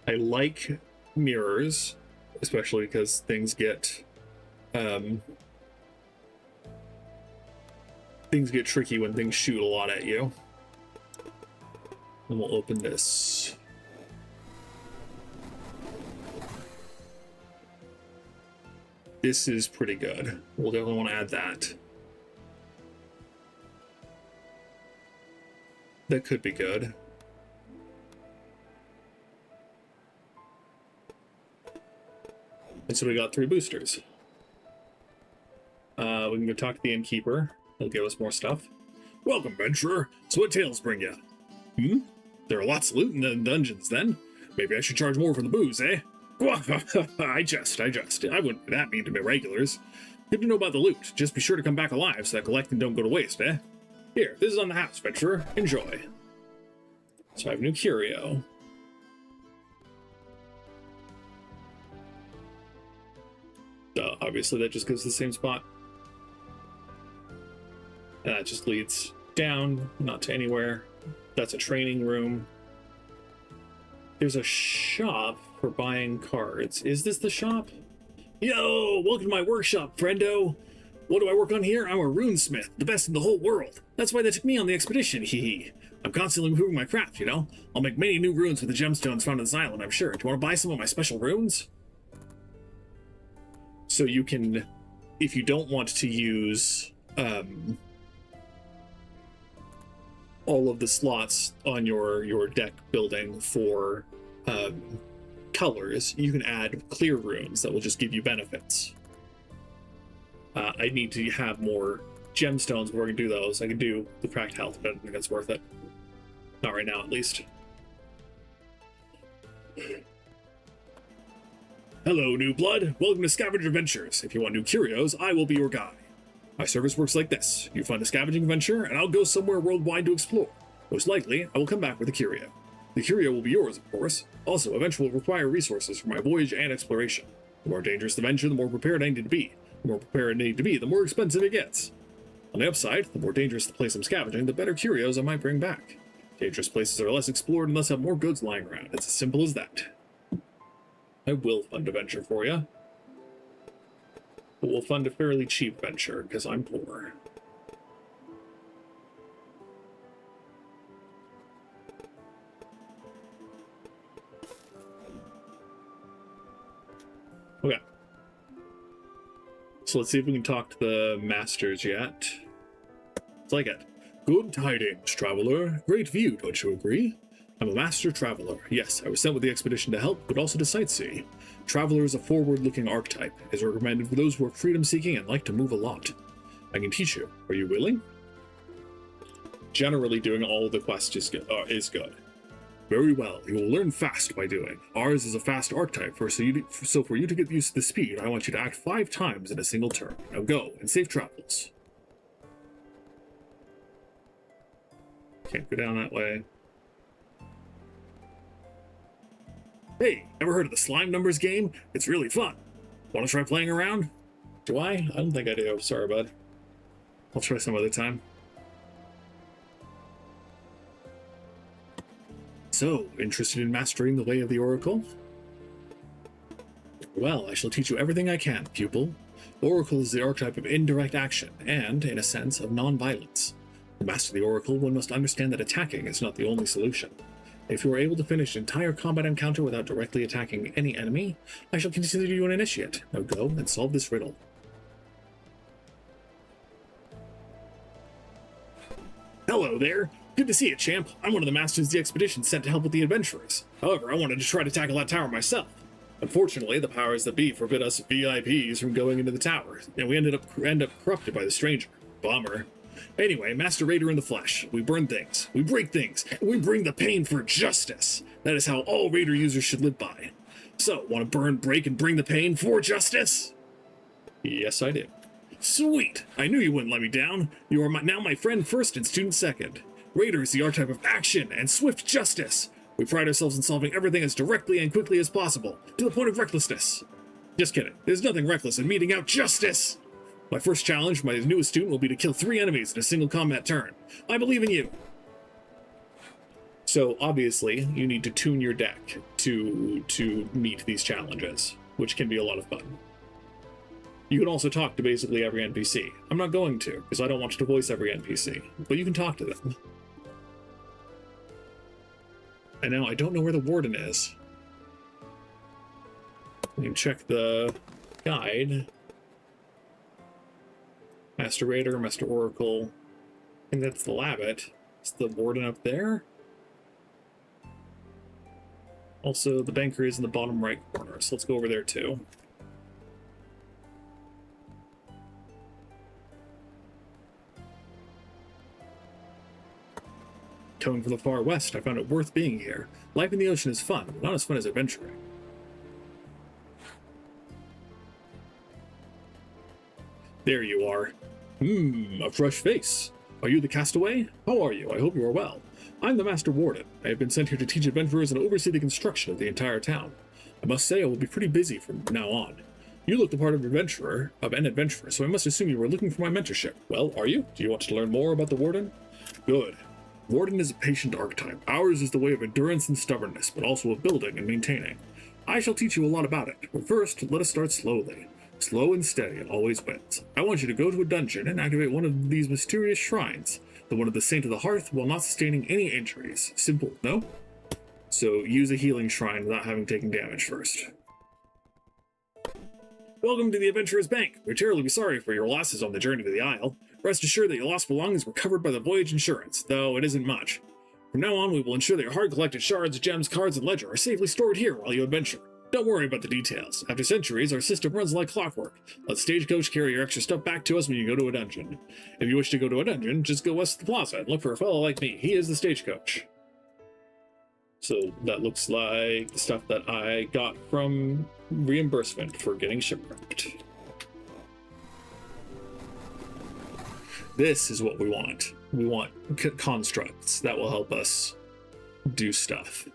I like mirrors, especially because things get tricky when things shoot a lot at you. And we'll open this. This is pretty good. We'll definitely want to add that. That could be good. And so we got 3 boosters. We can go talk to the innkeeper. He'll give us more stuff. Welcome, venturer. So what tales bring you? There are lots of loot in the dungeons, then. Maybe I should charge more for the booze, eh? I jest. I wouldn't be that mean to my regulars. Good to know about the loot. Just be sure to come back alive so that collecting don't go to waste, eh? Here, this is on the house, venturer. Enjoy. So I have a new curio. Obviously that just goes to the same spot. And that just leads down, not to anywhere. That's a training room. There's a shop for buying cards. Is this the shop? Yo, welcome to my workshop, friendo. What do I work on here? I'm a runesmith, the best in the whole world. That's why they took me on the expedition, hee hee. I'm constantly improving my craft, you know? I'll make many new runes with the gemstones found on this island, I'm sure. Do you want to buy some of my special runes? So you can, if you don't want to use all of the slots on your deck building for colors, you can add clear runes that will just give you benefits. I need to have more gemstones before I can do those. I can do the cracked health, but I don't think that's worth it. Not right now, at least. Hello, new blood. Welcome to Scavenger Adventures. If you want new curios, I will be your guide. My service works like this. You find a scavenging venture, and I'll go somewhere worldwide to explore. Most likely, I will come back with a curio. The curio will be yours, of course. Also, a venture will require resources for my voyage and exploration. The more dangerous the venture, the more prepared I need to be. The more prepared I need to be, the more expensive it gets. On the upside, the more dangerous the place I'm scavenging, the better curios I might bring back. Dangerous places are less explored and thus have more goods lying around. It's as simple as that. I will fund a venture for you. But we'll fund a fairly cheap venture, because I'm poor. Okay. So let's see if we can talk to the masters yet. It's like it. Good tidings, traveler. Great view, don't you agree? I'm a master traveler. Yes, I was sent with the expedition to help, but also to sightsee. Traveler is a forward-looking archetype. It is recommended for those who are freedom-seeking and like to move a lot. I can teach you. Are you willing? Generally, doing all of the quests is good. Very well. You will learn fast by doing. Ours is a fast archetype, so for you to get used to the speed, I want you to act 5 times in a single turn. Now go, and safe travels. Can't go down that way. Hey, ever heard of the slime numbers game? It's really fun. Want to try playing around? Do I? I don't think I do. Sorry, bud. I'll try some other time. So, interested in mastering the way of the Oracle? Well, I shall teach you everything I can, pupil. Oracle is the archetype of indirect action, and, in a sense, of non-violence. To master the Oracle, one must understand that attacking is not the only solution. If you are able to finish an entire combat encounter without directly attacking any enemy, I shall consider you an initiate. Now go and solve this riddle. Hello there! Good to see you, champ. I'm one of the masters of the expedition sent to help with the adventurers. However, I wanted to try to tackle that tower myself. Unfortunately, the powers that be forbid us VIPs from going into the tower, and we end up corrupted by the stranger. Bummer. Anyway, Master Raider in the flesh. We burn things, we break things, and we bring the pain for justice. That is how all Raider users should live by. So, want to burn, break, and bring the pain for justice? Yes, I do. Sweet! I knew you wouldn't let me down. You are now my friend first and student second. Raider is the archetype of action and swift justice. We pride ourselves in solving everything as directly and quickly as possible, to the point of recklessness. Just kidding. There's nothing reckless in meting out justice! My first challenge for my newest student will be to kill 3 enemies in a single combat turn. I believe in you! So, obviously, you need to tune your deck to meet these challenges, which can be a lot of fun. You can also talk to basically every NPC. I'm not going to, because I don't want you to voice every NPC, but you can talk to them. And now I don't know where the warden is. You can check the guide. Master Raider, Master Oracle. I think that's the Labbit. Is the warden up there? Also, the banker is in the bottom right corner, so let's go over there too. Coming from the far west, I found it worth being here. Life in the ocean is fun, but not as fun as adventuring. There you are. A fresh face. Are you the castaway? How are you? I hope you are well. I'm the Master Warden. I have been sent here to teach adventurers and oversee the construction of the entire town. I must say I will be pretty busy from now on. You look the part of an adventurer, so I must assume you were looking for my mentorship. Well, are you? Do you want to learn more about the Warden? Good. Warden is a patient archetype. Ours is the way of endurance and stubbornness, but also of building and maintaining. I shall teach you a lot about it, but first, let us start slowly. Slow and steady always wins. I want you to go to a dungeon and activate one of these mysterious shrines, the one of the Saint of the Hearth, while not sustaining any injuries. Simple, no? So use a healing shrine without having taken damage first. Welcome to the Adventurer's Bank. We're terribly sorry for your losses on the journey to the Isle. Rest assured that your lost belongings were covered by the voyage insurance, though it isn't much. From now on, we will ensure that your hard-collected shards, gems, cards, and ledger are safely stored here while you adventure. Don't worry about the details. After centuries, our system runs like clockwork. Let Stagecoach carry your extra stuff back to us when you go to a dungeon. If you wish to go to a dungeon, just go west of the plaza and look for a fellow like me. He is the Stagecoach. So that looks like the stuff that I got from reimbursement for getting shipwrecked. This is what we want. We want constructs that will help us do stuff.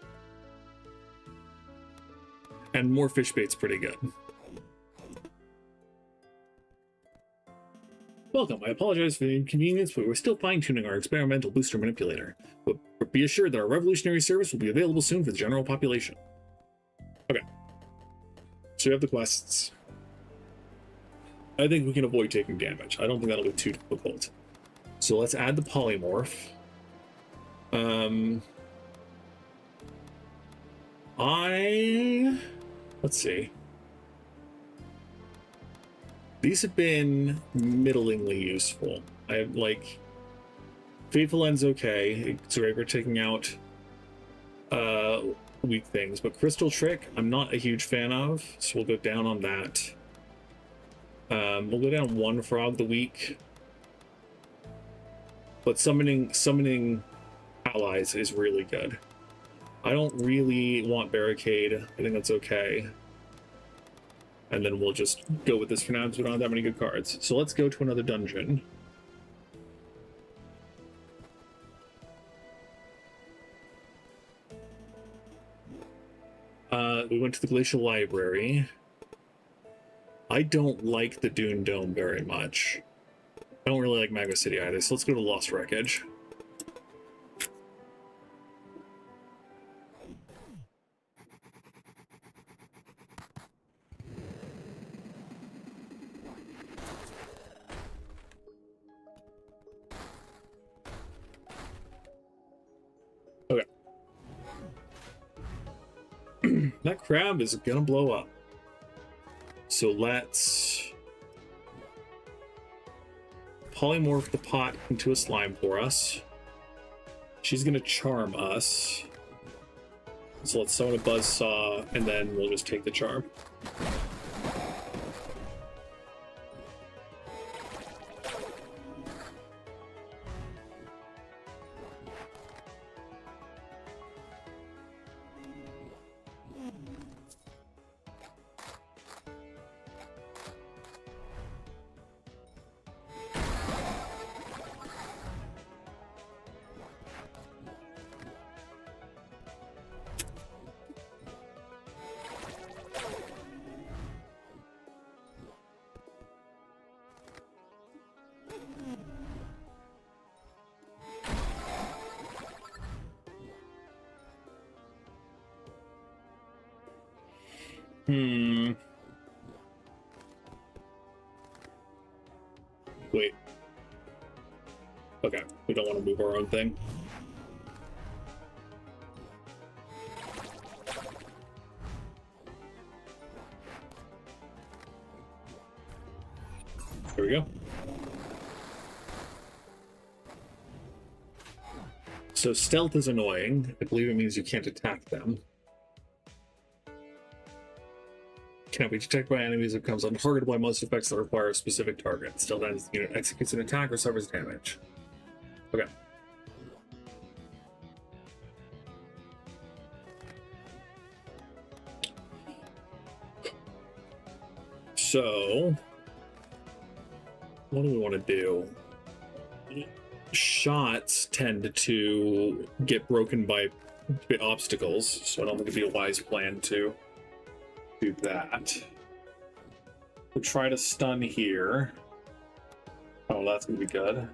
And more fish bait's pretty good. Welcome. I apologize for the inconvenience, but we're still fine-tuning our experimental booster manipulator. But be assured that our revolutionary service will be available soon for the general population. Okay. So we have the quests. I think we can avoid taking damage. I don't think that'll be too difficult. So let's add the polymorph. Let's see. These have been middlingly useful. I have, like, Fateful End's okay. It's great for taking out weak things, but Crystal Trick, I'm not a huge fan of, so we'll go down on that. We'll go down one frog the week. But summoning allies is really good. I don't really want Barricade. I think that's okay. And then we'll just go with this for now because we don't have that many good cards. So let's go to another dungeon. We went to the Glacial Library. I don't like the Dune Dome very much. I don't really like Magma City either, so let's go to Lost Wreckage. Okay. That crab is gonna blow up. So let's polymorph the pot into a slime for us. She's gonna charm us. So let's summon a buzzsaw, and then we'll just take the charm. Wait. Okay, we don't want to move our own thing. Here we go. So stealth is annoying. I believe it means you can't attack them. Cannot be detected by enemies. It becomes untargetable by most effects that require a specific target. Still, then the unit executes an attack or suffers damage. Okay. So, what do we want to do? Shots tend to get broken by obstacles, so I don't think it'd be a wise plan to do that. We'll try to stun here. Oh, that's gonna be good.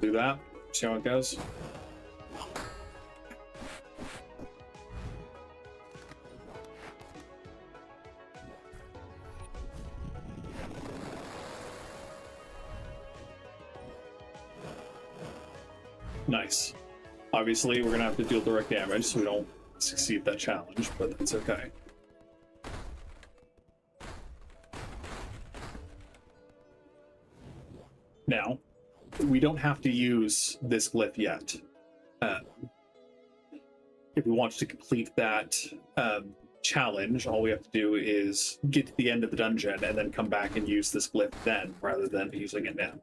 Do that. See how it goes. Nice. Obviously, we're gonna have to deal direct damage, so we don't succeed that challenge, but that's okay. Now, we don't have to use this glyph yet. If we want to complete that challenge, all we have to do is get to the end of the dungeon and then come back and use this glyph then, rather than using it now.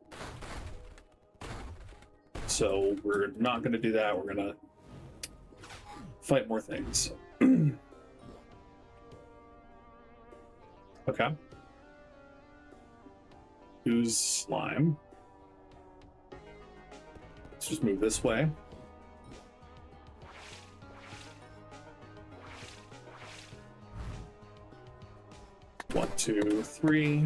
So we're not going to do that. We're going to fight more things. Okay. ooze slime. Let's just move this way. One, two, three.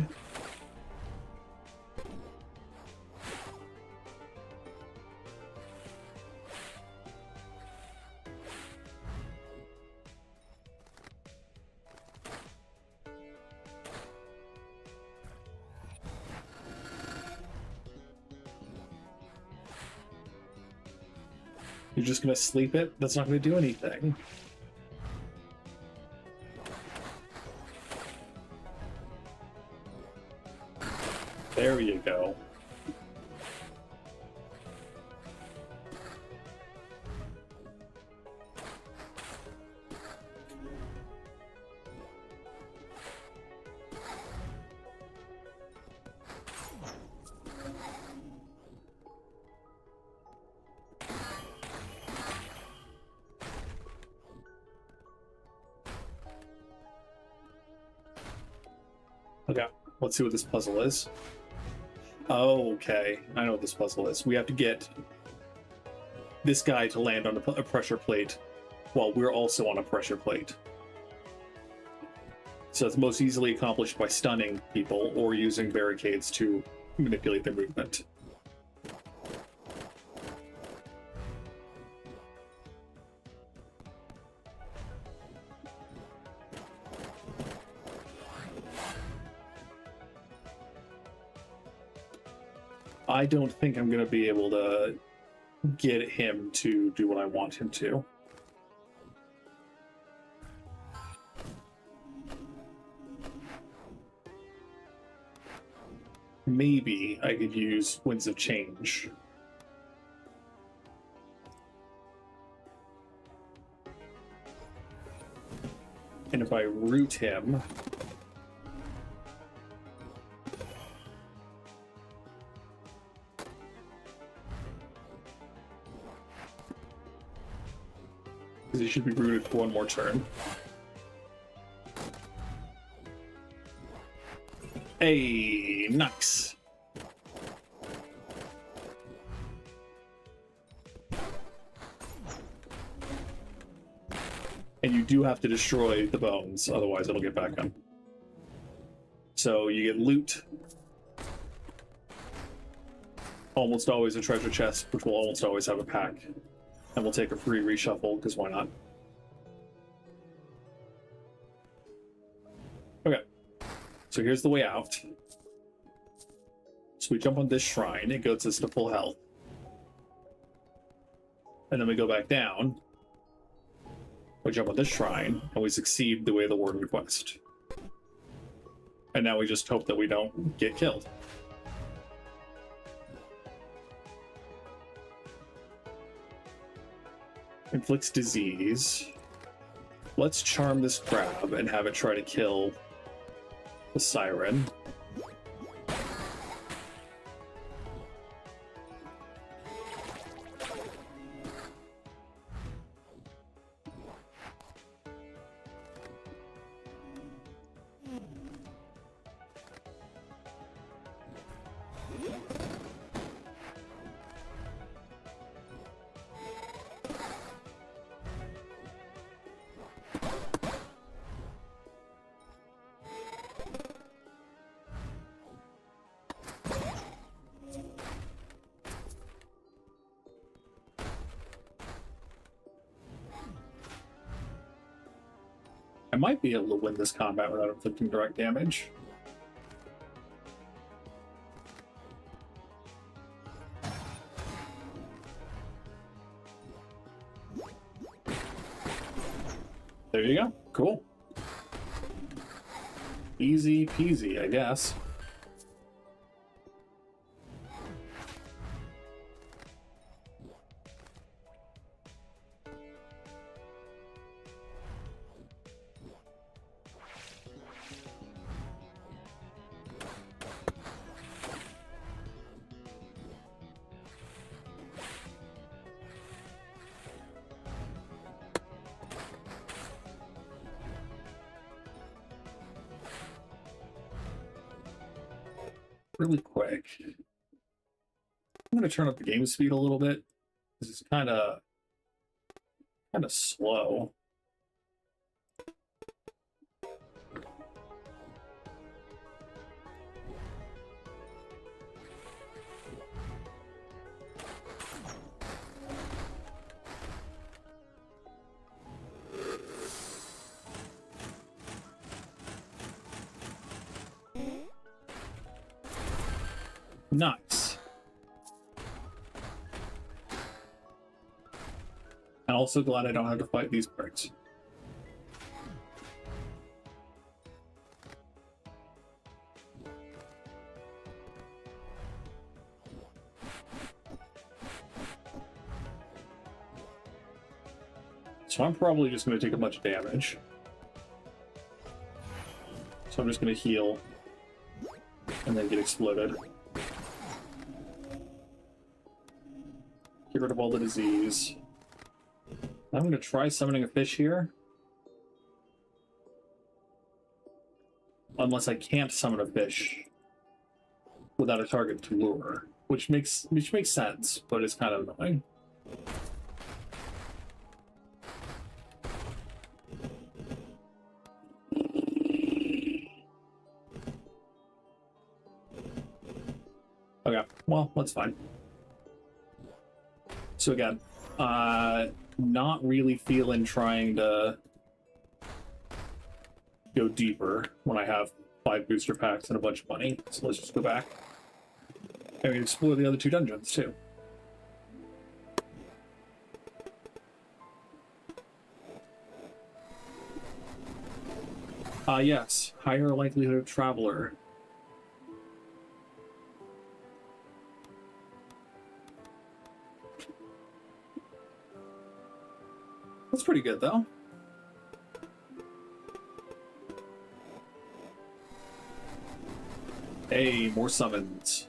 You're just gonna sleep it? That's not gonna do anything. There you go. Okay, let's see what this puzzle is. Oh, okay. I know what this puzzle is. We have to get this guy to land on a pressure plate while we're also on a pressure plate. So it's most easily accomplished by stunning people or using barricades to manipulate their movement. I don't think I'm going to be able to get him to do what I want him to. Maybe I could use Winds of Change. And if I root him... because he should be rooted for one more turn. Hey, nice. And you do have to destroy the bones, otherwise it'll get back on. So you get loot. Almost always a treasure chest, which will almost always have a pack. And we'll take a free reshuffle, because why not? Okay. So here's the way out. So we jump on this shrine, it goes us to full health. And then we go back down. We jump on this shrine, and we succeed the way the word request. And now we just hope that we don't get killed. Inflicts disease. Let's charm this crab and have it try to kill the siren. I might be able to win this combat without inflicting direct damage. There you go. Cool. Easy peasy, I guess. really quick. I'm going to turn up the game speed a little bit. This is kind of slow. Nice. I'm also glad I don't have to fight these parts. So I'm probably just going to take a bunch of damage. So I'm just going to heal and then get exploded. Get rid of all the disease. I'm going to try summoning a fish here. Unless I can't summon a fish without a target to lure, which makes sense, but it's kind of annoying. Okay, well, that's fine. So again, not really feeling trying to go deeper when I have 5 booster packs and a bunch of money. So let's just go back. And we can explore the other 2 dungeons too. Yes, higher likelihood of traveler. That's pretty good, though. Hey, more summons.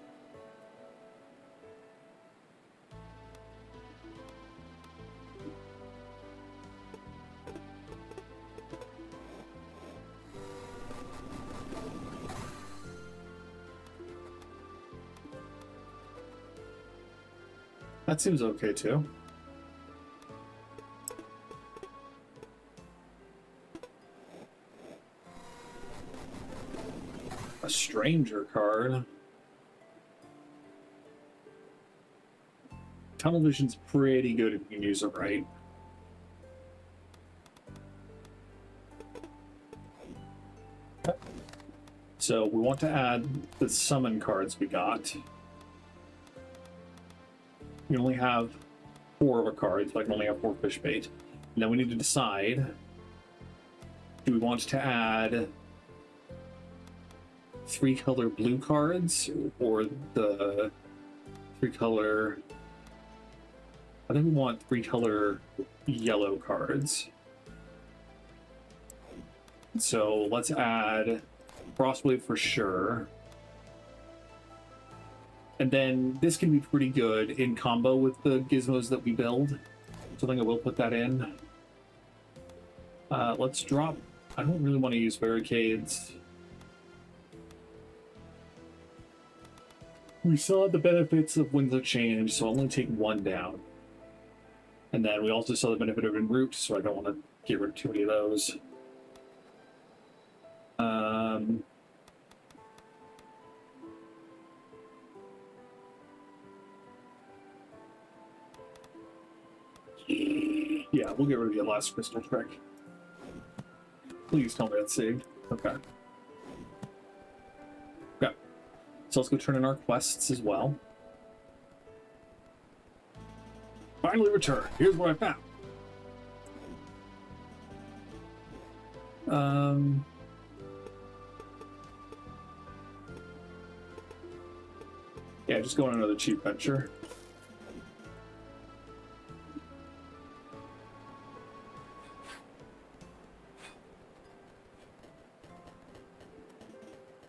That seems okay, too. A stranger card. Tunnel vision's pretty good if you can use it right. So we want to add the summon cards we got. We only have 4 of a card, so I can only have 4 fish bait. And then we need to decide, do we want to add 3 color blue cards or the 3 color, I think we want 3 color yellow cards. So let's add Frostwave for sure. And then this can be pretty good in combo with the gizmos that we build. So I think I will put that in. Let's drop, I don't really want to use barricades. We saw the benefits of Winds of Change, so I'll only take 1 down. And then we also saw the benefit of Enroute, so I don't want to get rid of too many of those. Yeah, we'll get rid of the last crystal trick. Please tell me that's saved. Okay. Okay. So let's go turn in our quests as well. Finally returned. Here's what I found. Yeah, just go on another cheap venture.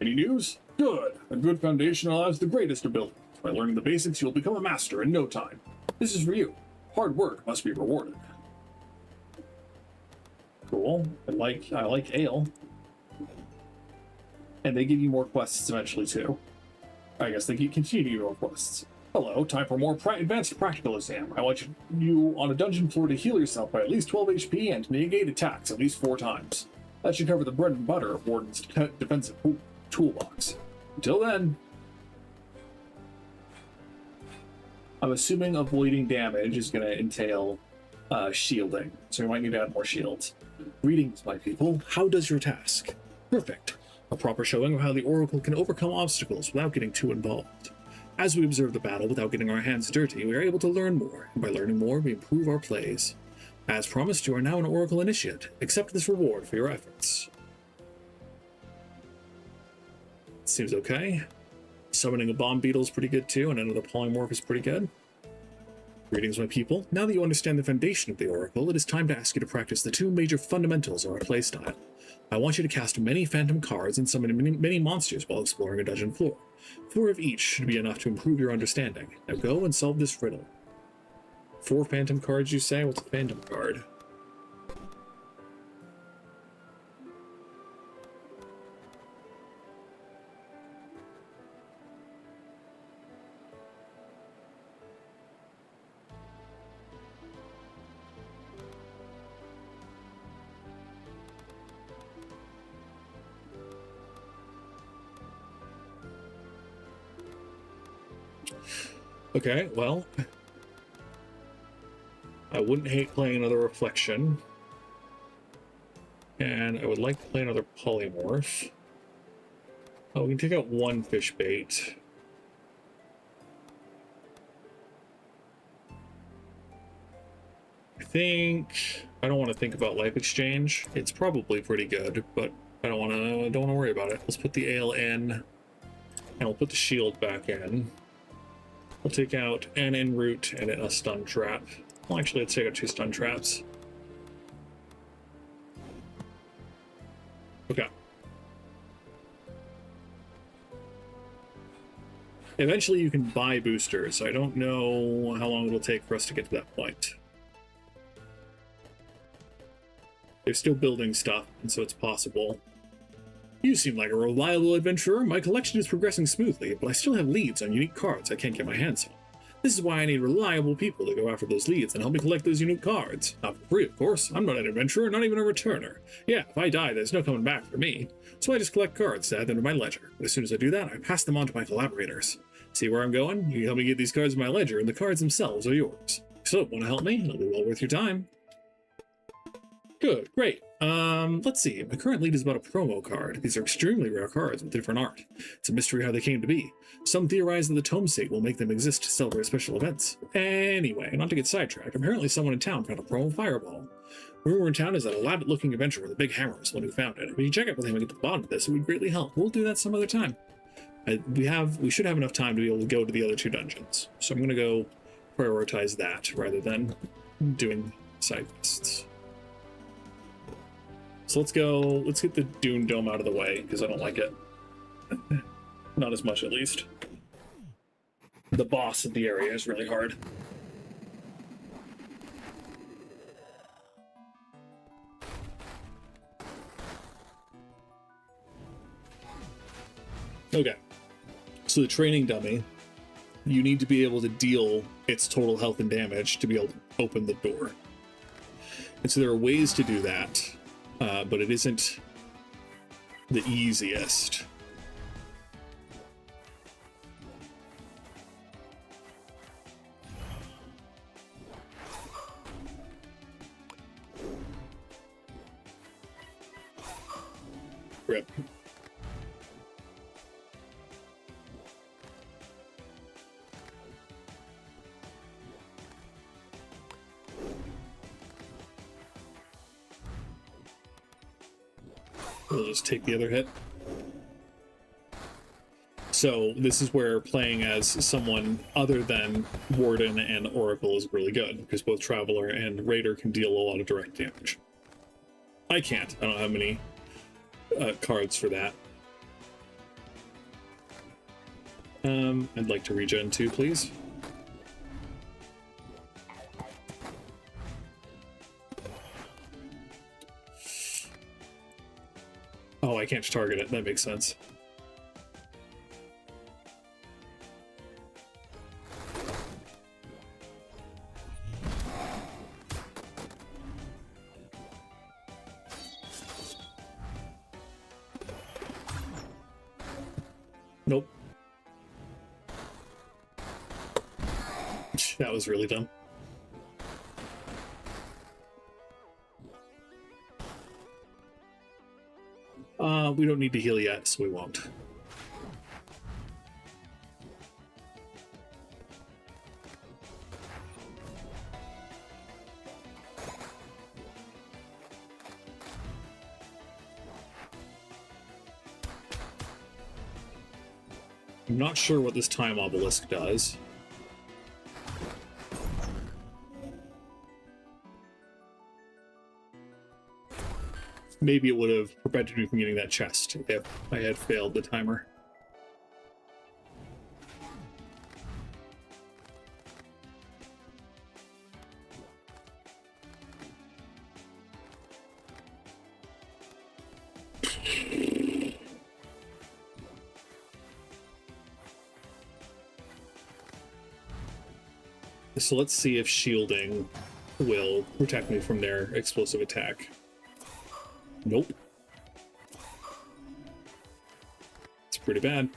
Any news? Good. A good foundation allows the greatest ability. By learning the basics, you'll become a master in no time. This is for you. Hard work must be rewarded. Cool. I like ale. And they give you more quests eventually too. I guess they continue your requests. Hello, time for more advanced practical exam. I want you on a dungeon floor to heal yourself by at least 12 HP and negate attacks at least 4 times. That should cover the bread and butter of Warden's defensive toolbox. Until then, I'm assuming avoiding damage is going to entail shielding, so we might need to add more shields. Greetings, my people. How does your task? Perfect. A proper showing of how the Oracle can overcome obstacles without getting too involved. As we observe the battle without getting our hands dirty, we are able to learn more, and by learning more, we improve our plays. As promised, you are now an Oracle Initiate. Accept this reward for your efforts. Seems okay. Summoning a bomb beetle is pretty good too, and another polymorph is pretty good. Greetings, my people. Now that you understand the foundation of the Oracle, it is time to ask you to practice the 2 major fundamentals of our playstyle. I want you to cast many phantom cards and summon many monsters while exploring a dungeon floor. 4 of each should be enough to improve your understanding. Now go and solve this riddle. 4 phantom cards, you say? What's a phantom card? Okay, well, I wouldn't hate playing another Reflection, and I would like to play another Polymorph. Oh, we can take out 1 fish bait. I don't want to think about Life Exchange. It's probably pretty good, but I don't want to worry about it. Let's put the ale in, and we'll put the shield back in. We'll take out an en route and a stun trap. Well, actually, let's take out 2 stun traps. Okay. Eventually, you can buy boosters. I don't know how long it'll take for us to get to that point. They're still building stuff, and so it's possible. You seem like a reliable adventurer. My collection is progressing smoothly, but I still have leads on unique cards I can't get my hands on. This is why I need reliable people to go after those leads and help me collect those unique cards. Not for free, of course. I'm not an adventurer, not even a returner. Yeah, if I die, there's no coming back for me. So I just collect cards to add them to my ledger. But as soon as I do that, I pass them on to my collaborators. See where I'm going? You can help me get these cards in my ledger, and the cards themselves are yours. So, want to help me? It'll be well worth your time. Good, great. Let's see. My current lead is about a promo card. These are extremely rare cards with different art. It's a mystery how they came to be. Some theorize that the tome state will make them exist to celebrate special events. Anyway, not to get sidetracked, apparently someone in town found a promo fireball. Rumor in town is that a lad-looking adventurer with a big hammer is the one who found it. If you check up with him and get to the bottom of this, it would greatly help. We'll do that some other time. We should have enough time to be able to go to the other 2 dungeons. So I'm going to go prioritize that rather than doing side quests. So let's get the Dune Dome out of the way, because I don't like it. Not as much, at least. The boss of the area is really hard. Okay. So the training dummy, you need to be able to deal its total health and damage to be able to open the door. And so there are ways to do that. But it isn't the easiest. Rip. We'll just take the other hit. So this is where playing as someone other than Warden and Oracle is really good, because both Traveler and Raider can deal a lot of direct damage. I can't. I don't have many cards for that. I'd like to regen too, please. Oh, I can't target it. That makes sense. Nope. That was really dumb. We don't need to heal yet, so we won't. I'm not sure what this time obelisk does. Maybe it would have prevented me from getting that chest if I had failed the timer. So let's see if shielding will protect me from their explosive attack. Nope. It's pretty bad.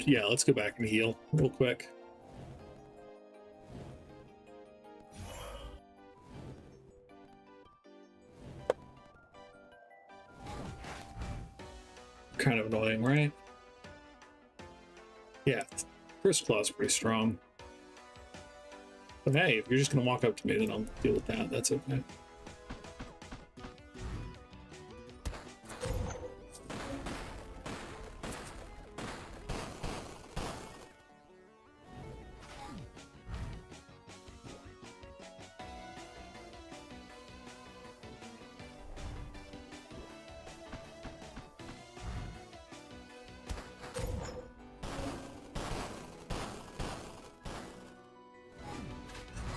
Yeah, let's go back and heal real quick. Kind of annoying, right? Yeah, first claw's pretty strong. But hey, if you're just gonna walk up to me, then I'll deal with that. That's okay.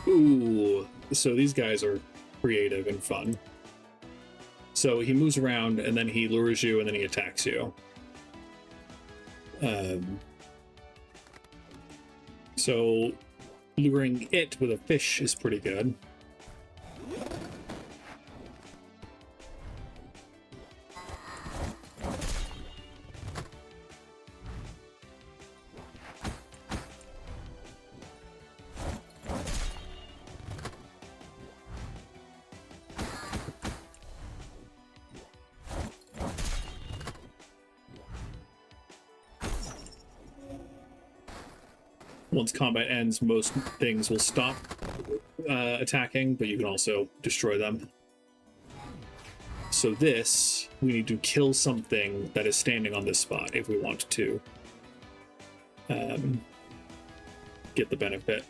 Ooh, so these guys are creative and fun. So he moves around and then he lures you and then he attacks you. So luring it with a fish is pretty good. Once combat ends, most things will stop attacking, but you can also destroy them. So this, we need to kill something that is standing on this spot if we want to get the benefit.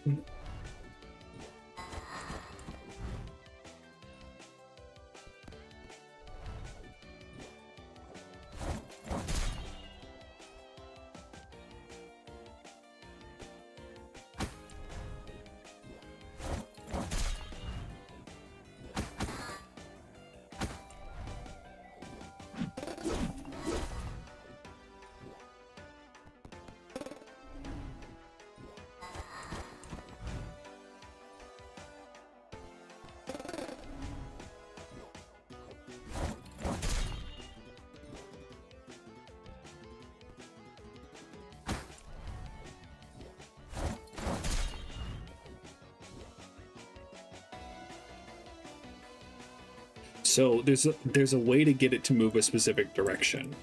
So there's a way to get it to move a specific direction.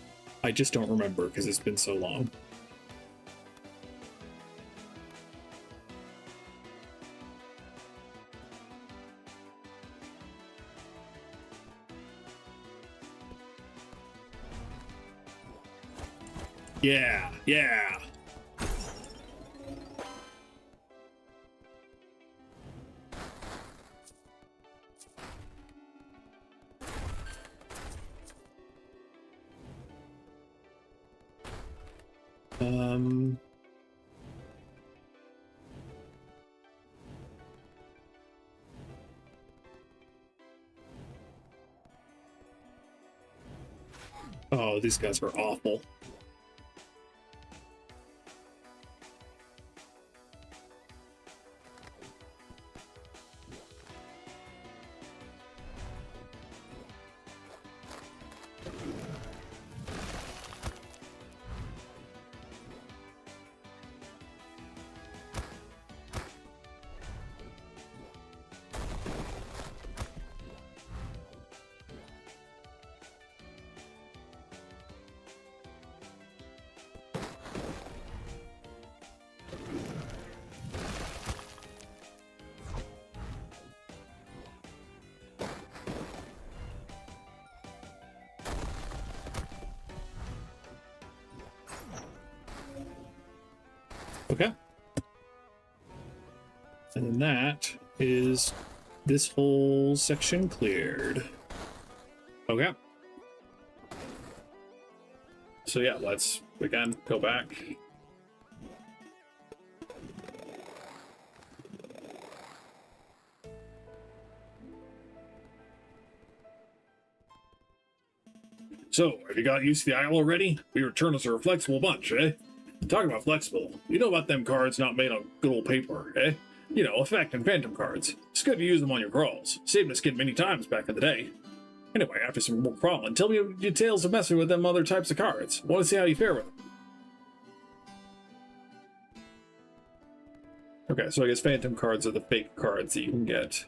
I just don't remember because it's been so long. Yeah, yeah. Um, oh, these guys are awful. Okay. And then that is this whole section cleared. Okay. So yeah, let's again go back. So, have you got used to the isle already? We Returnals are a flexible bunch, eh? Talking about flexible, you know about them cards not made on good old paper, eh? You know, effect and phantom cards. It's good to use them on your crawls. Saved us kid many times back in the day. Anyway, after some more crawling, tell me your details of messing with them other types of cards. Want to see how you fare with them. Okay, so I guess phantom cards are the fake cards that you can get.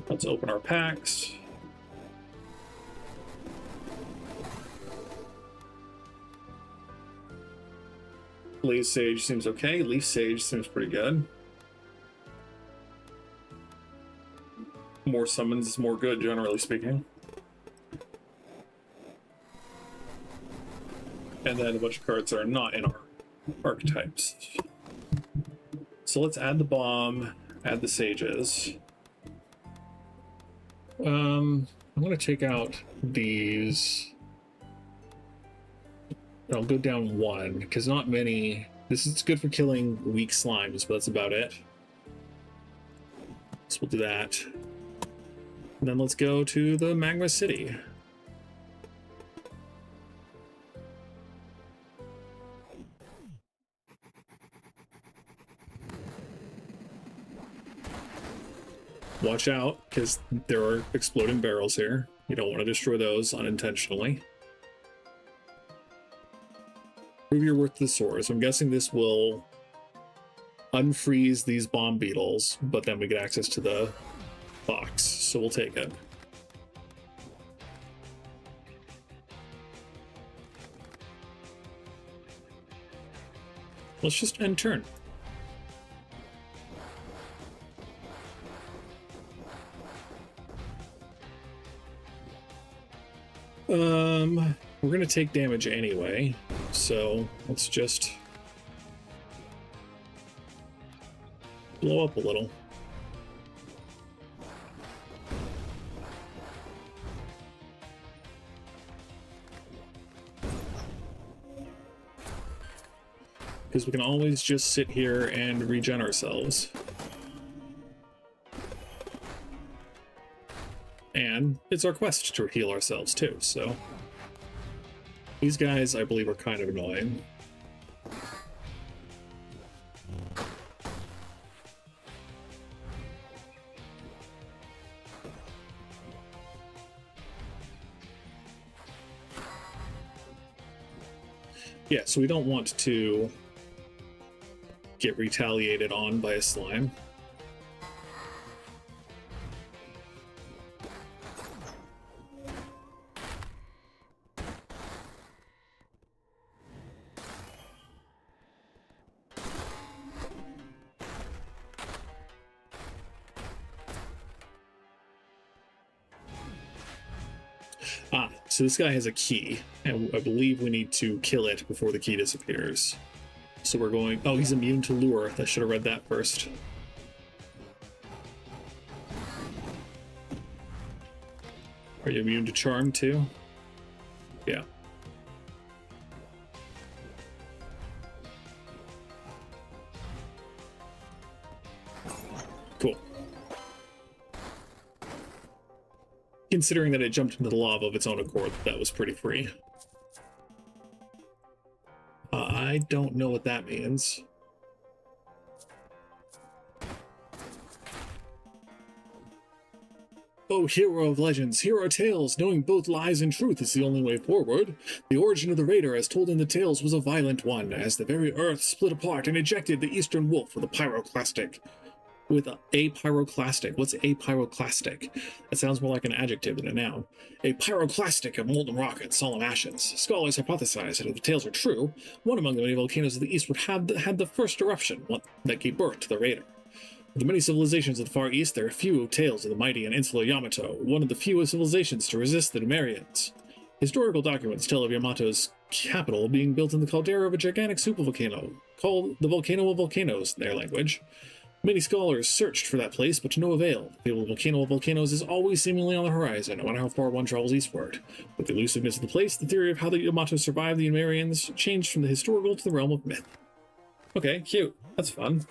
Let's open our packs. Blaze Sage seems okay. Leaf Sage seems pretty good. More summons is more good, generally speaking. And then a bunch of cards that are not in our archetypes. So let's add the bomb, add the sages. I'm going to take out these. I'll go down one, because not many... This is good for killing weak slimes, but that's about it. So we'll do that. And then let's go to the Magma City. Watch out, because there are exploding barrels here. You don't want to destroy those unintentionally. Prove your worth to the sword. So I'm guessing this will unfreeze these bomb beetles, but then we get access to the box, so we'll take it. Let's just end turn. We're gonna take damage anyway, so let's just blow up a little. Because we can always just sit here and regen ourselves. And it's our quest to heal ourselves too, so... These guys, I believe, are kind of annoying. Yeah, so we don't want to get retaliated on by a slime. So this guy has a key, and I believe we need to kill it before the key disappears. So we're going... Oh, he's immune to lure. I should have read that first. Are you immune to charm too? Yeah. Considering that it jumped into the lava of its own accord, that was pretty free. I don't know what that means. Oh, hero of legends, hear our tales. Knowing both lies and truth is the only way forward. The origin of the raider, as told in the tales, was a violent one, as the very earth split apart and ejected the eastern wolf with a pyroclastic. What's a pyroclastic? That sounds more like an adjective than a noun. A pyroclastic of molten rock and solemn ashes. Scholars hypothesize that if the tales are true, one among the many volcanoes of the east would have had the first eruption, one that gave birth to the raider. Of the many civilizations of the Far East, there are few tales of the mighty and insular Yamato, one of the few civilizations to resist the Numerians. Historical documents tell of Yamato's capital being built in the caldera of a gigantic supervolcano, called the Volcano of Volcanoes in their language. Many scholars searched for that place, but to no avail. The fabled Volcano of Volcanoes is always seemingly on the horizon, no matter how far one travels eastward. With the elusiveness of the place, the theory of how the Yamato survived the Numerians changed from the historical to the realm of myth. Okay, cute. That's fun.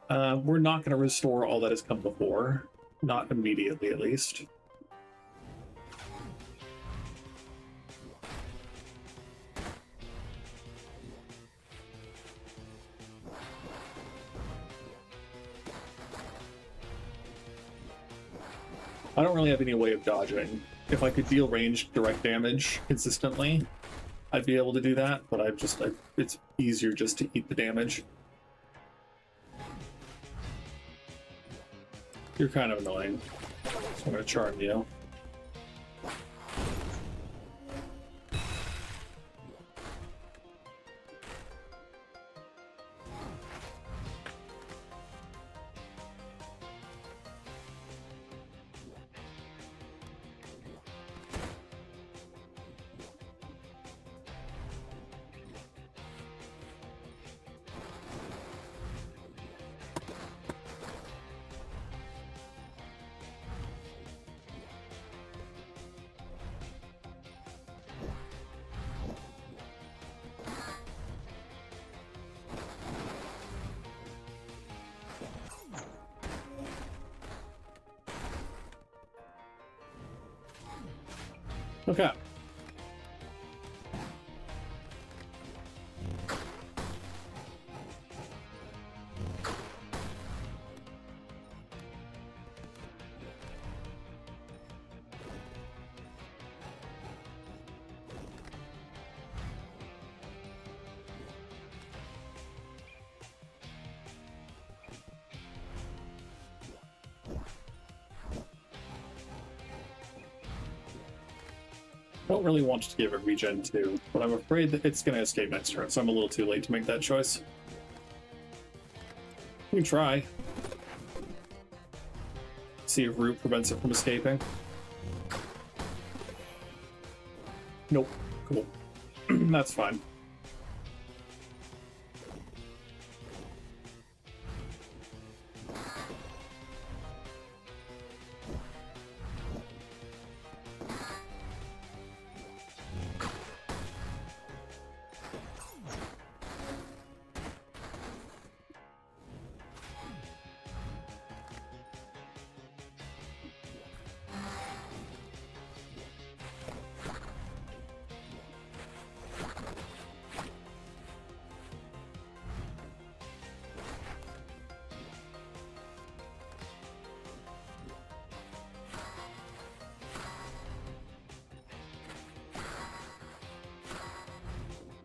We're not going to restore all that has come before. Not immediately, at least. I don't really have any way of dodging. If I could deal ranged direct damage consistently, I'd be able to do that, but it's easier just to eat the damage. You're kind of annoying, so I'm going to charm you. Okay. I don't really want to give it regen too, but I'm afraid that it's going to escape next turn, so I'm a little too late to make that choice. We can try. See if Root prevents it from escaping. Nope. Cool. That's fine.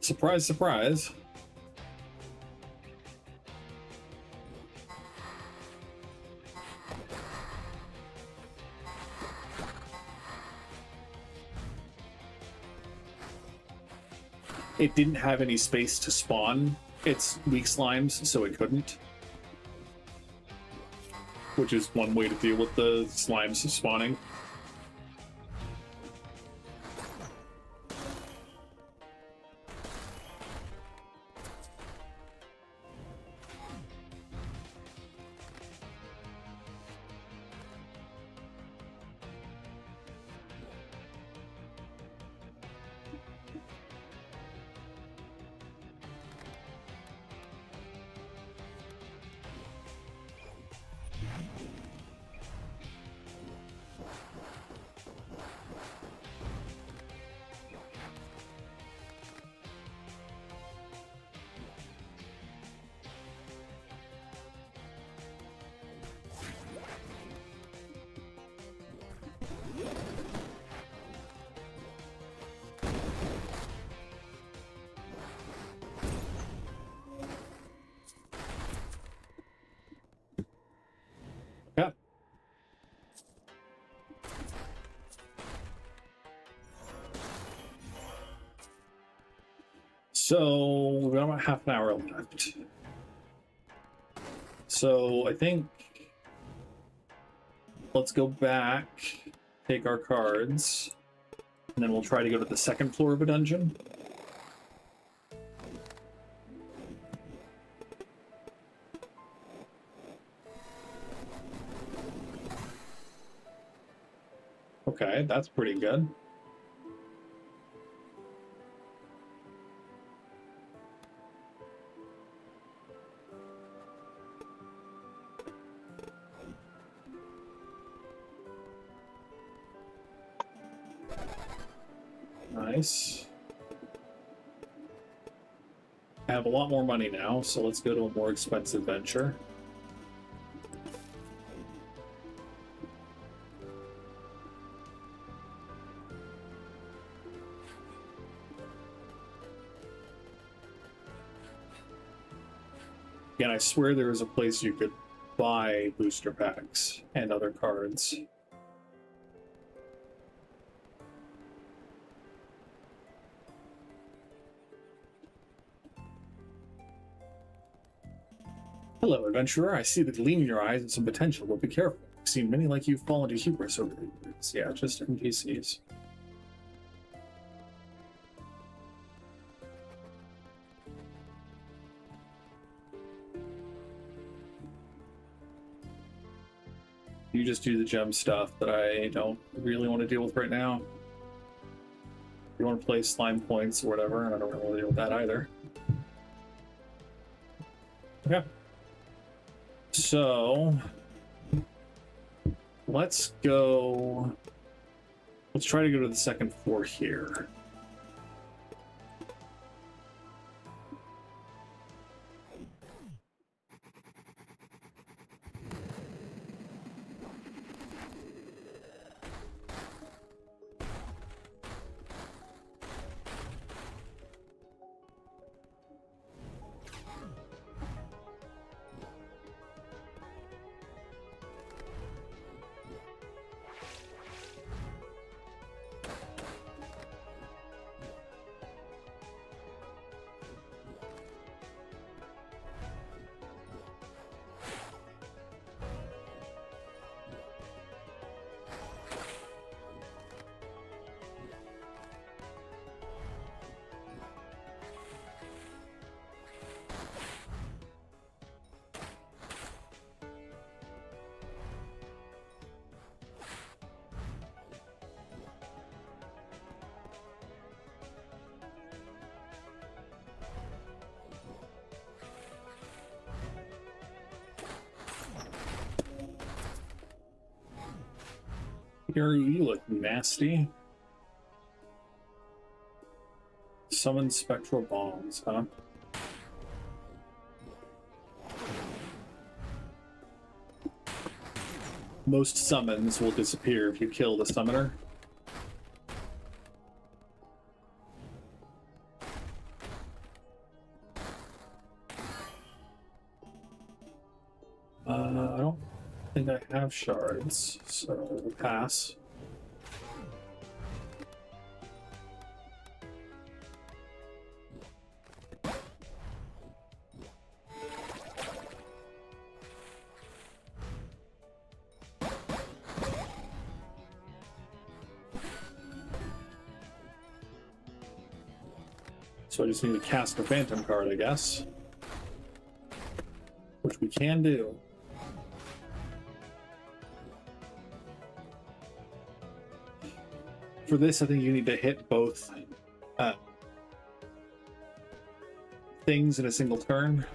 Surprise, surprise. It didn't have any space to spawn its weak slimes, so it couldn't. Which is one way to deal with the slimes spawning. So we've got about half an hour left. So I think let's go back, take our cards, and then we'll try to go to the second floor of a dungeon. Okay, that's pretty good. Nice. I have a lot more money now, so let's go to a more expensive venture. Again, I swear there is a place you could buy booster packs and other cards. Hello, adventurer. I see the gleam in your eyes and some potential, but be careful. I've seen many like you fall into hubris over the years. Yeah, just NPCs. You just do the gem stuff that I don't really want to deal with right now. You want to play slime points or whatever, and I don't really want to deal with that either. Okay. So let's go. Let's try to go to the second floor here. You look nasty. Summon spectral bombs, huh? Most summons will disappear if you kill the summoner. I don't think I have shards, so we'll pass. So I just need to cast a phantom card, I guess. Which we can do. For this, I think you need to hit both things in a single turn.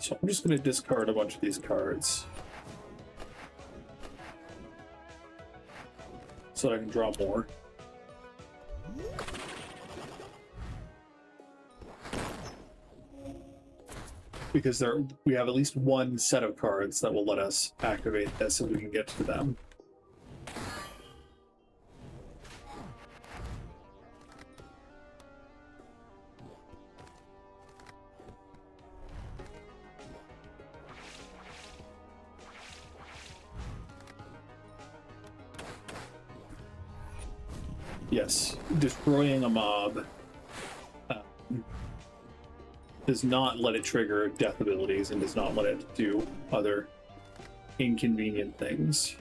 So I'm just going to discard a bunch of these cards so that I can draw more. Because we have at least one set of cards that will let us activate this so we can get to them. Yes, destroying a mob does not let it trigger death abilities and does not let it do other inconvenient things.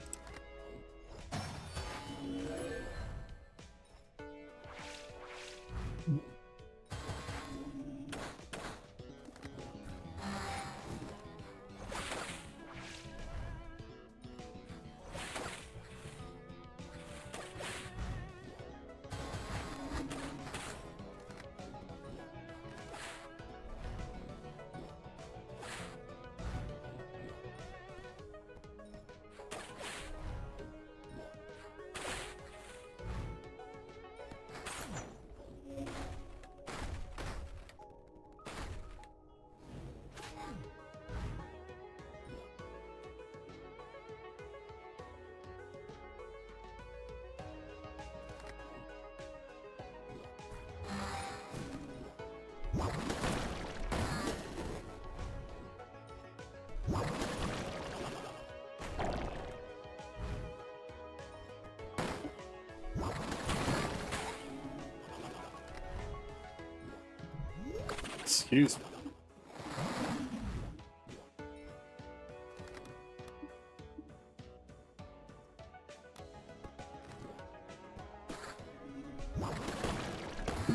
Excuse me.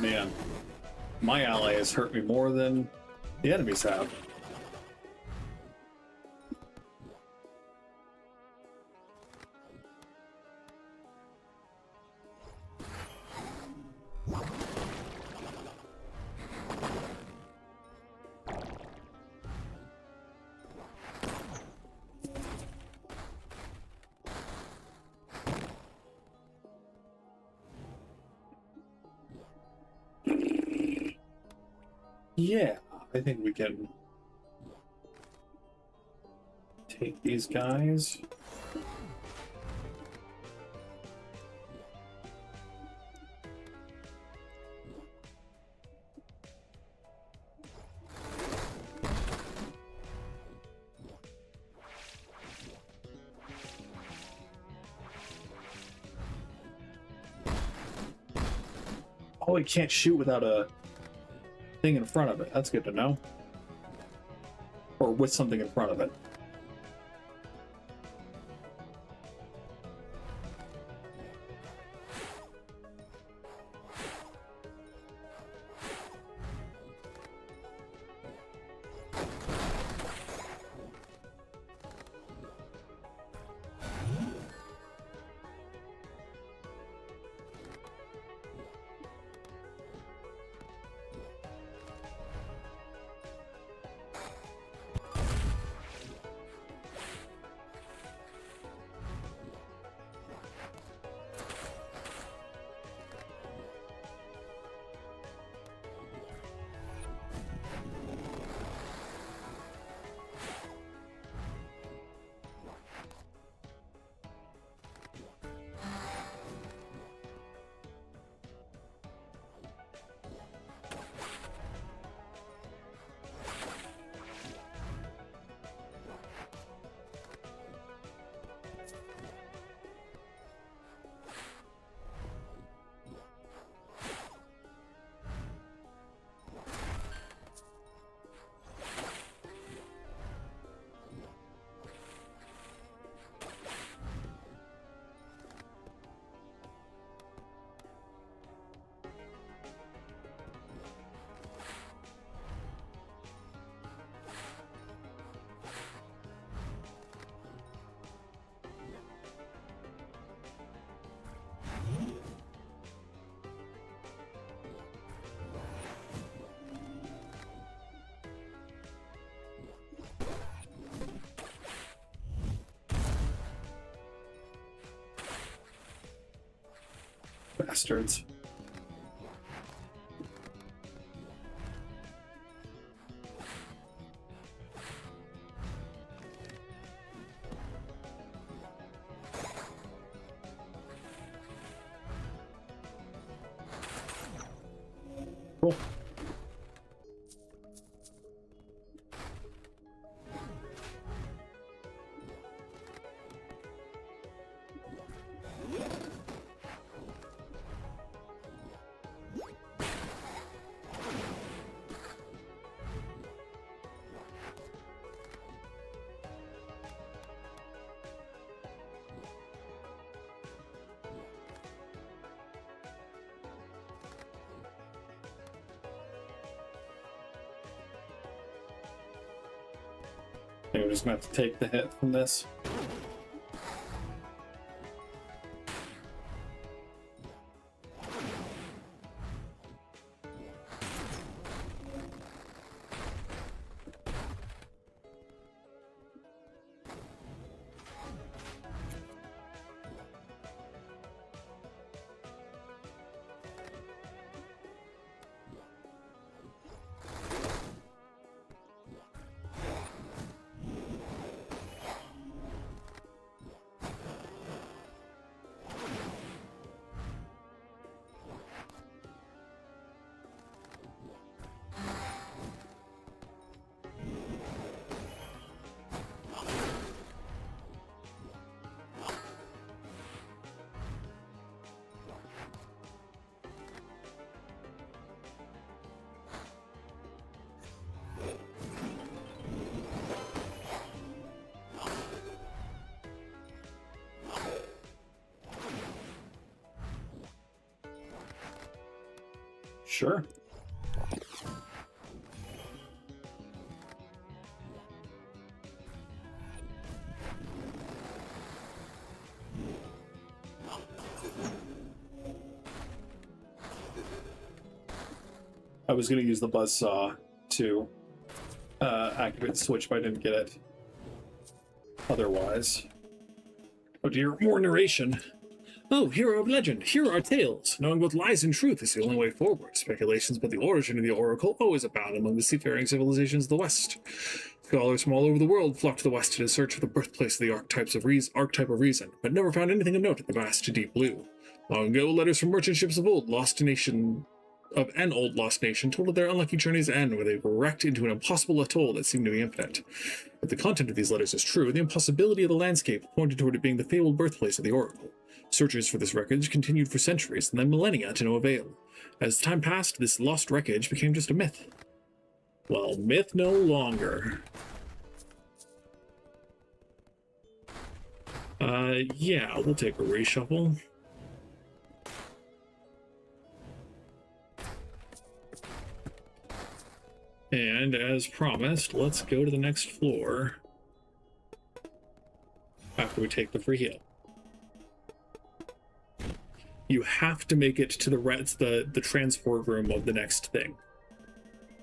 Man, my ally has hurt me more than the enemies have. Yeah, I think we can take these guys. Oh, he can't shoot without a thing in front of it. That's good to know. Or with something in front of it. bastards. Cool. Okay, we're just gonna have to take the hit from this. Sure. I was going to use the buzzsaw to activate the switch, but I didn't get it otherwise. Oh dear, more narration. Oh, hero of legend, here are tales. Knowing both lies and truth is the only way forward. Speculations about the origin of the oracle always abound among the seafaring civilizations of the West. Scholars from all over the world flock to the West in search for the birthplace of the archetype of reason, but never found anything of note in the vast deep blue. Long ago, letters from merchant ships of old lost an old lost nation told of their unlucky journey's end, where they were wrecked into an impossible atoll that seemed to be infinite. If the content of these letters is true, the impossibility of the landscape pointed toward it being the fabled birthplace of the oracle. Searches for this wreckage continued for centuries and then millennia to no avail. As time passed, this lost wreckage became just a myth. Well, myth no longer. Yeah, we'll take a reshuffle. And as promised, let's go to the next floor after we take the free heal. You have to make it to the transport room of the next thing.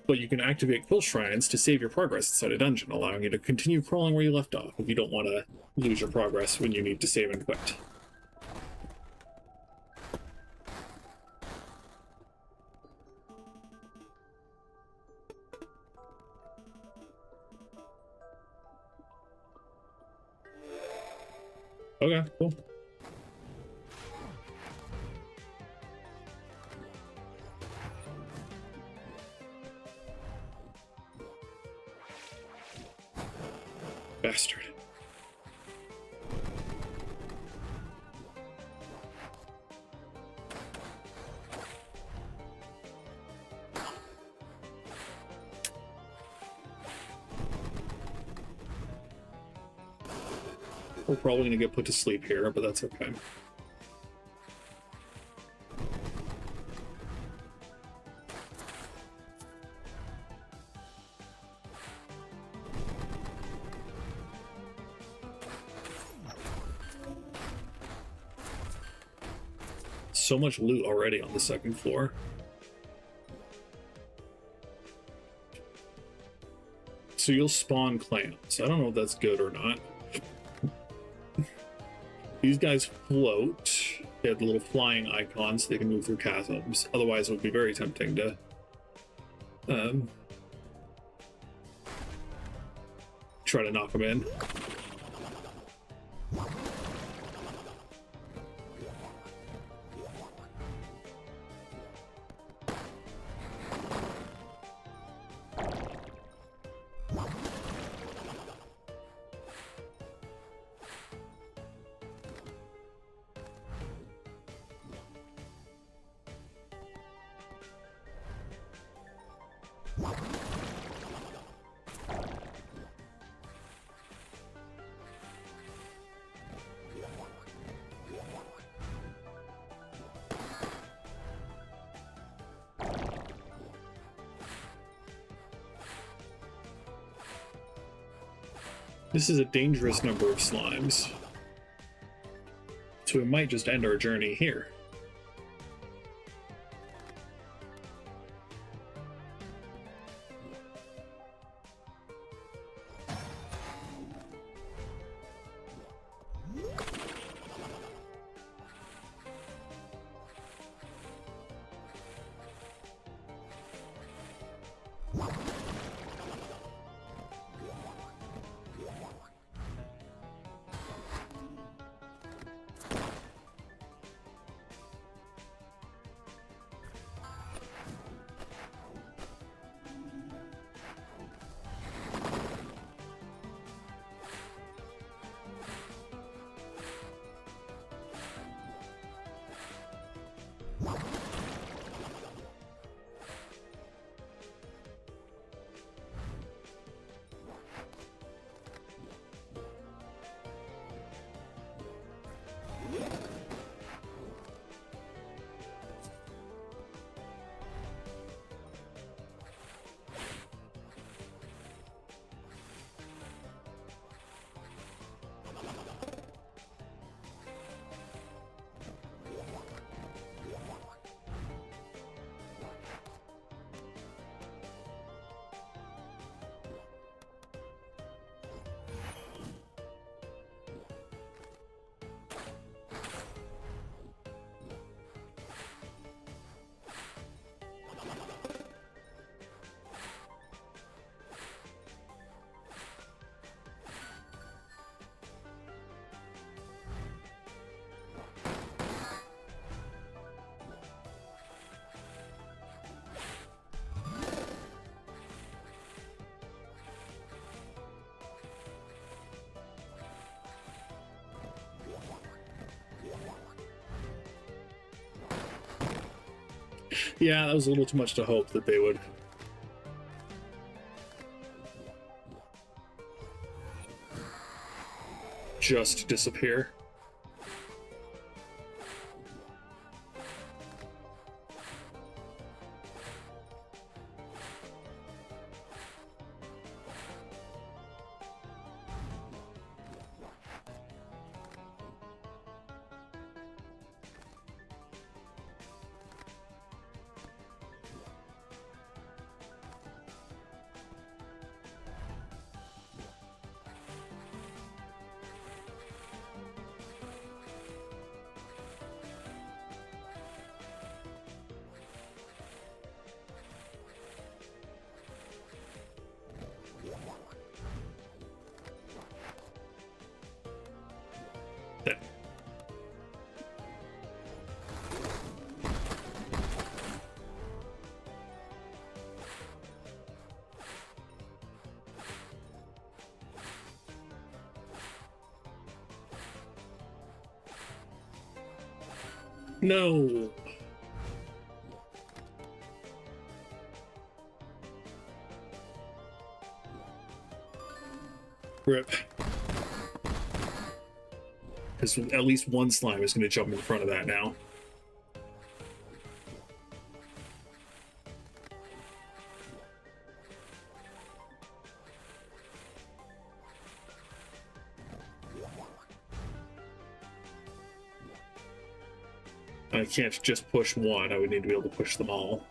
But you can activate quill shrines to save your progress inside a dungeon, allowing you to continue crawling where you left off if you don't want to lose your progress when you need to save and quit. Okay, cool. Bastard. We're probably going to get put to sleep here, but that's okay. So much loot already on the second floor. So you'll spawn clams. I don't know if that's good or not. These guys float. They have the little flying icons so they can move through chasms. Otherwise, it would be very tempting to try to knock them in. This is a dangerous number of slimes, so we might just end our journey here. Yeah, that was a little too much to hope that they would just disappear. There. No. Rip. Because at least one slime is going to jump in front of that now. I can't just push one, I would need to be able to push them all.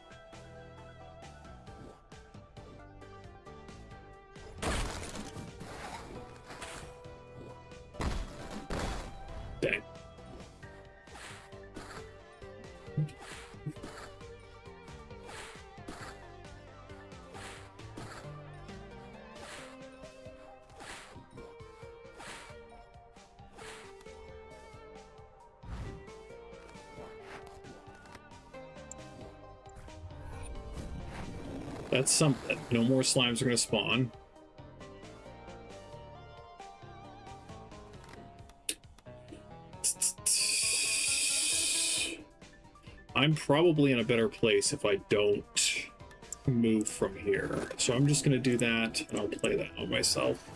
Dang. That's something. No more slimes are going to spawn. I'm probably in a better place if I don't move from here. So I'm just going to do that, and I'll play that on myself.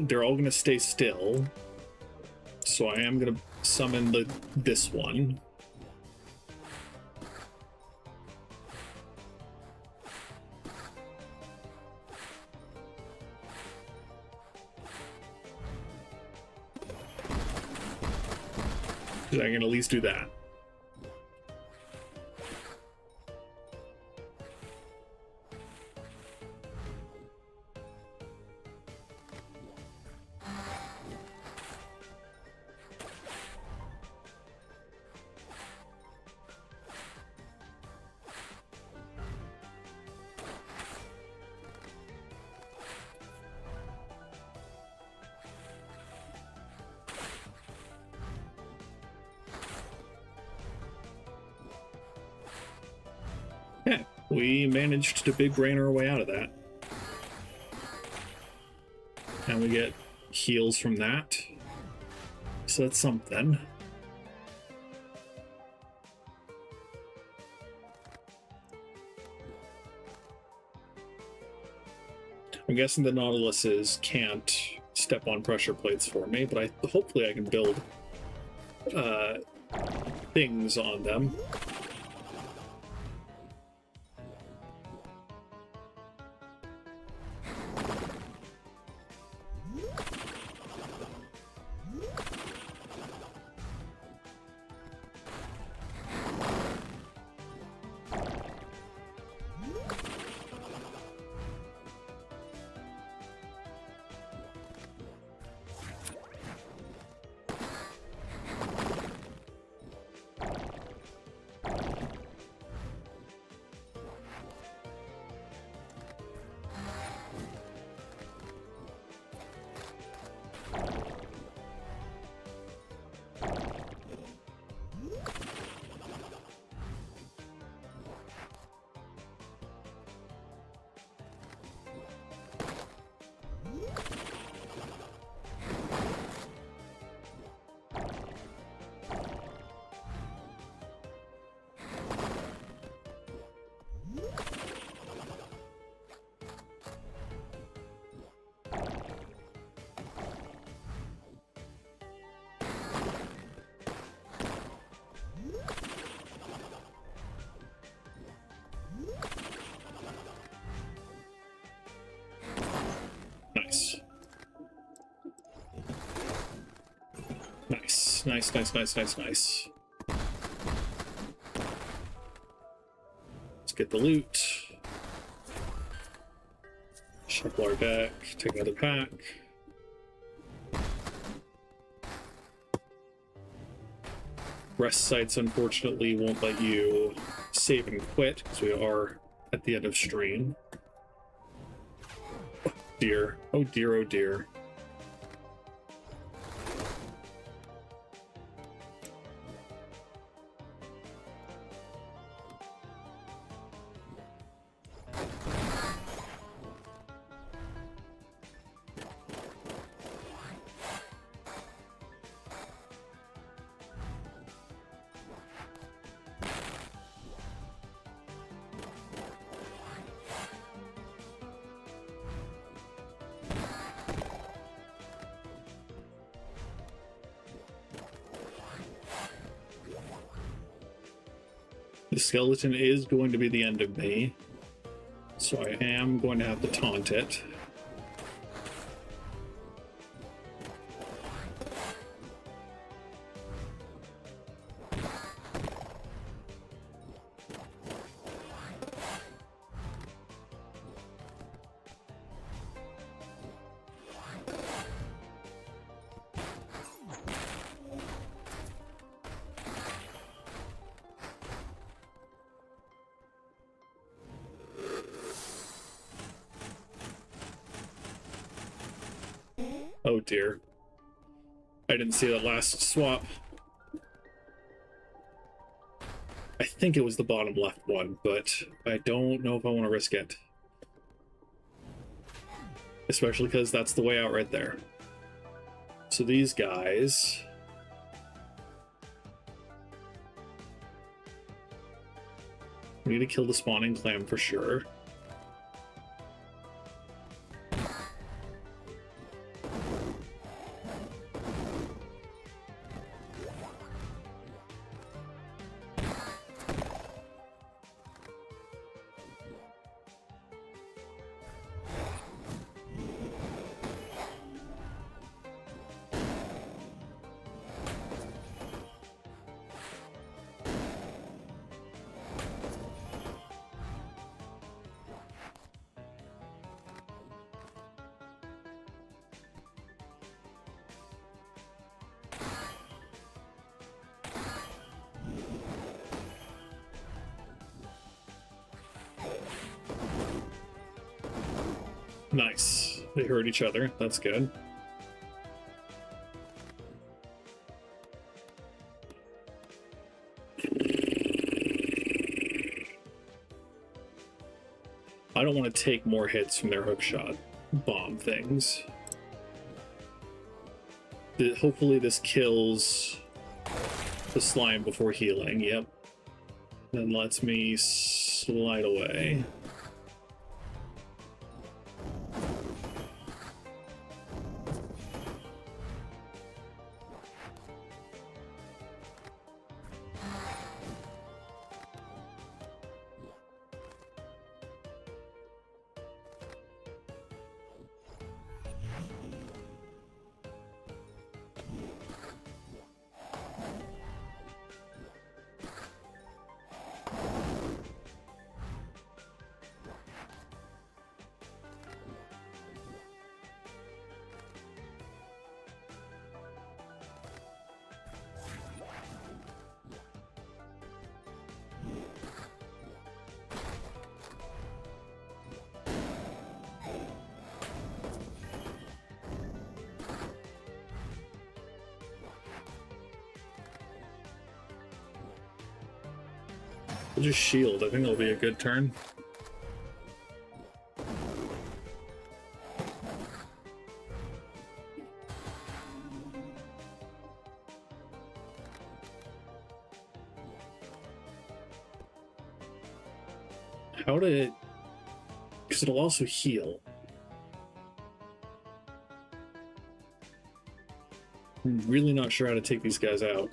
They're all going to stay still. So I am going to summon this one. I can at least do that. Yeah, we managed to big brain our way out of that. And we get heals from that. So that's something. I'm guessing the Nautiluses can't step on pressure plates for me, but hopefully I can build things on them. Nice. Nice, nice, nice, nice, nice, nice. Let's get the loot. Shuffle our deck, take another pack. Rest sites, unfortunately, won't let you save and quit, because we are at the end of stream. Oh dear, oh dear, oh dear. The skeleton is going to be the end of me, so I am going to have to taunt it. Oh dear. I didn't see that last swap. I think it was the bottom left one, but I don't know if I want to risk it. Especially because that's the way out right there. So these guys... We need to kill the spawning clam for sure. Nice. They hurt each other. That's good. I don't want to take more hits from their hookshot bomb things. Hopefully this kills the slime before healing. Yep. Then lets me slide away. We'll just shield. I think it'll be a good turn. How did it... Because it'll also heal. I'm really not sure how to take these guys out.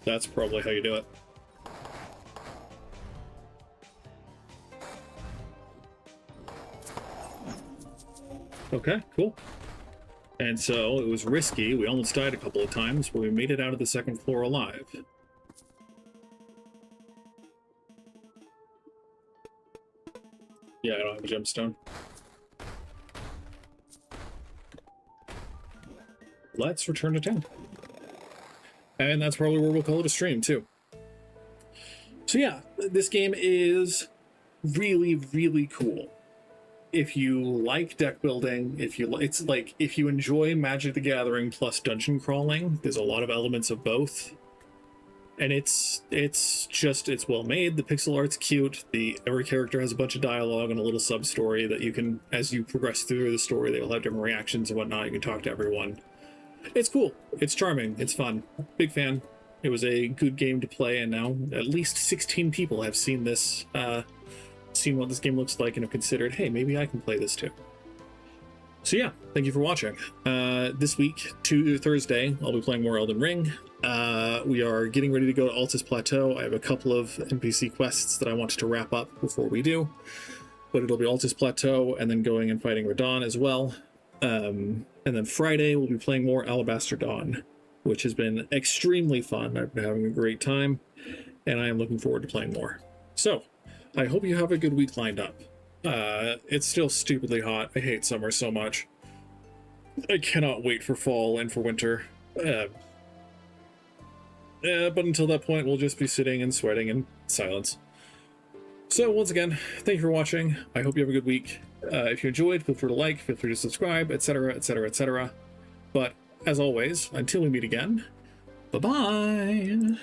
That's probably how you do it. Okay, cool. And so it was risky. We almost died a couple of times, but we made it out of the second floor alive. Yeah, I don't have a gemstone. Let's return to town. And that's probably where we'll call it a stream, too. So yeah, this game is really, really cool. If you like deck building, if you enjoy Magic the Gathering plus dungeon crawling, there's a lot of elements of both. And it's well made. The pixel art's cute. Every character has a bunch of dialogue and a little sub-story that you can, as you progress through the story, they'll have different reactions and whatnot. You can talk to everyone. It's cool. It's charming. It's fun. Big fan. It was a good game to play, and now at least 16 people have seen this, seen what this game looks like, and have considered, hey, maybe I can play this too. So yeah, thank you for watching. This week, Thursday, I'll be playing more Elden Ring. We are getting ready to go to Altus Plateau. I have a couple of NPC quests that I wanted to wrap up before we do. But it'll be Altus Plateau and then going and fighting Radahn as well. And then Friday, we'll be playing more Alabaster Dawn, which has been extremely fun. I've been having a great time, and I am looking forward to playing more. So, I hope you have a good week lined up. It's still stupidly hot. I hate summer so much. I cannot wait for fall and for winter. But until that point, we'll just be sitting and sweating in silence. So once again, thank you for watching. I hope you have a good week. If you enjoyed, feel free to like, feel free to subscribe, etc., etc., etc. But as always, until we meet again, bye-bye!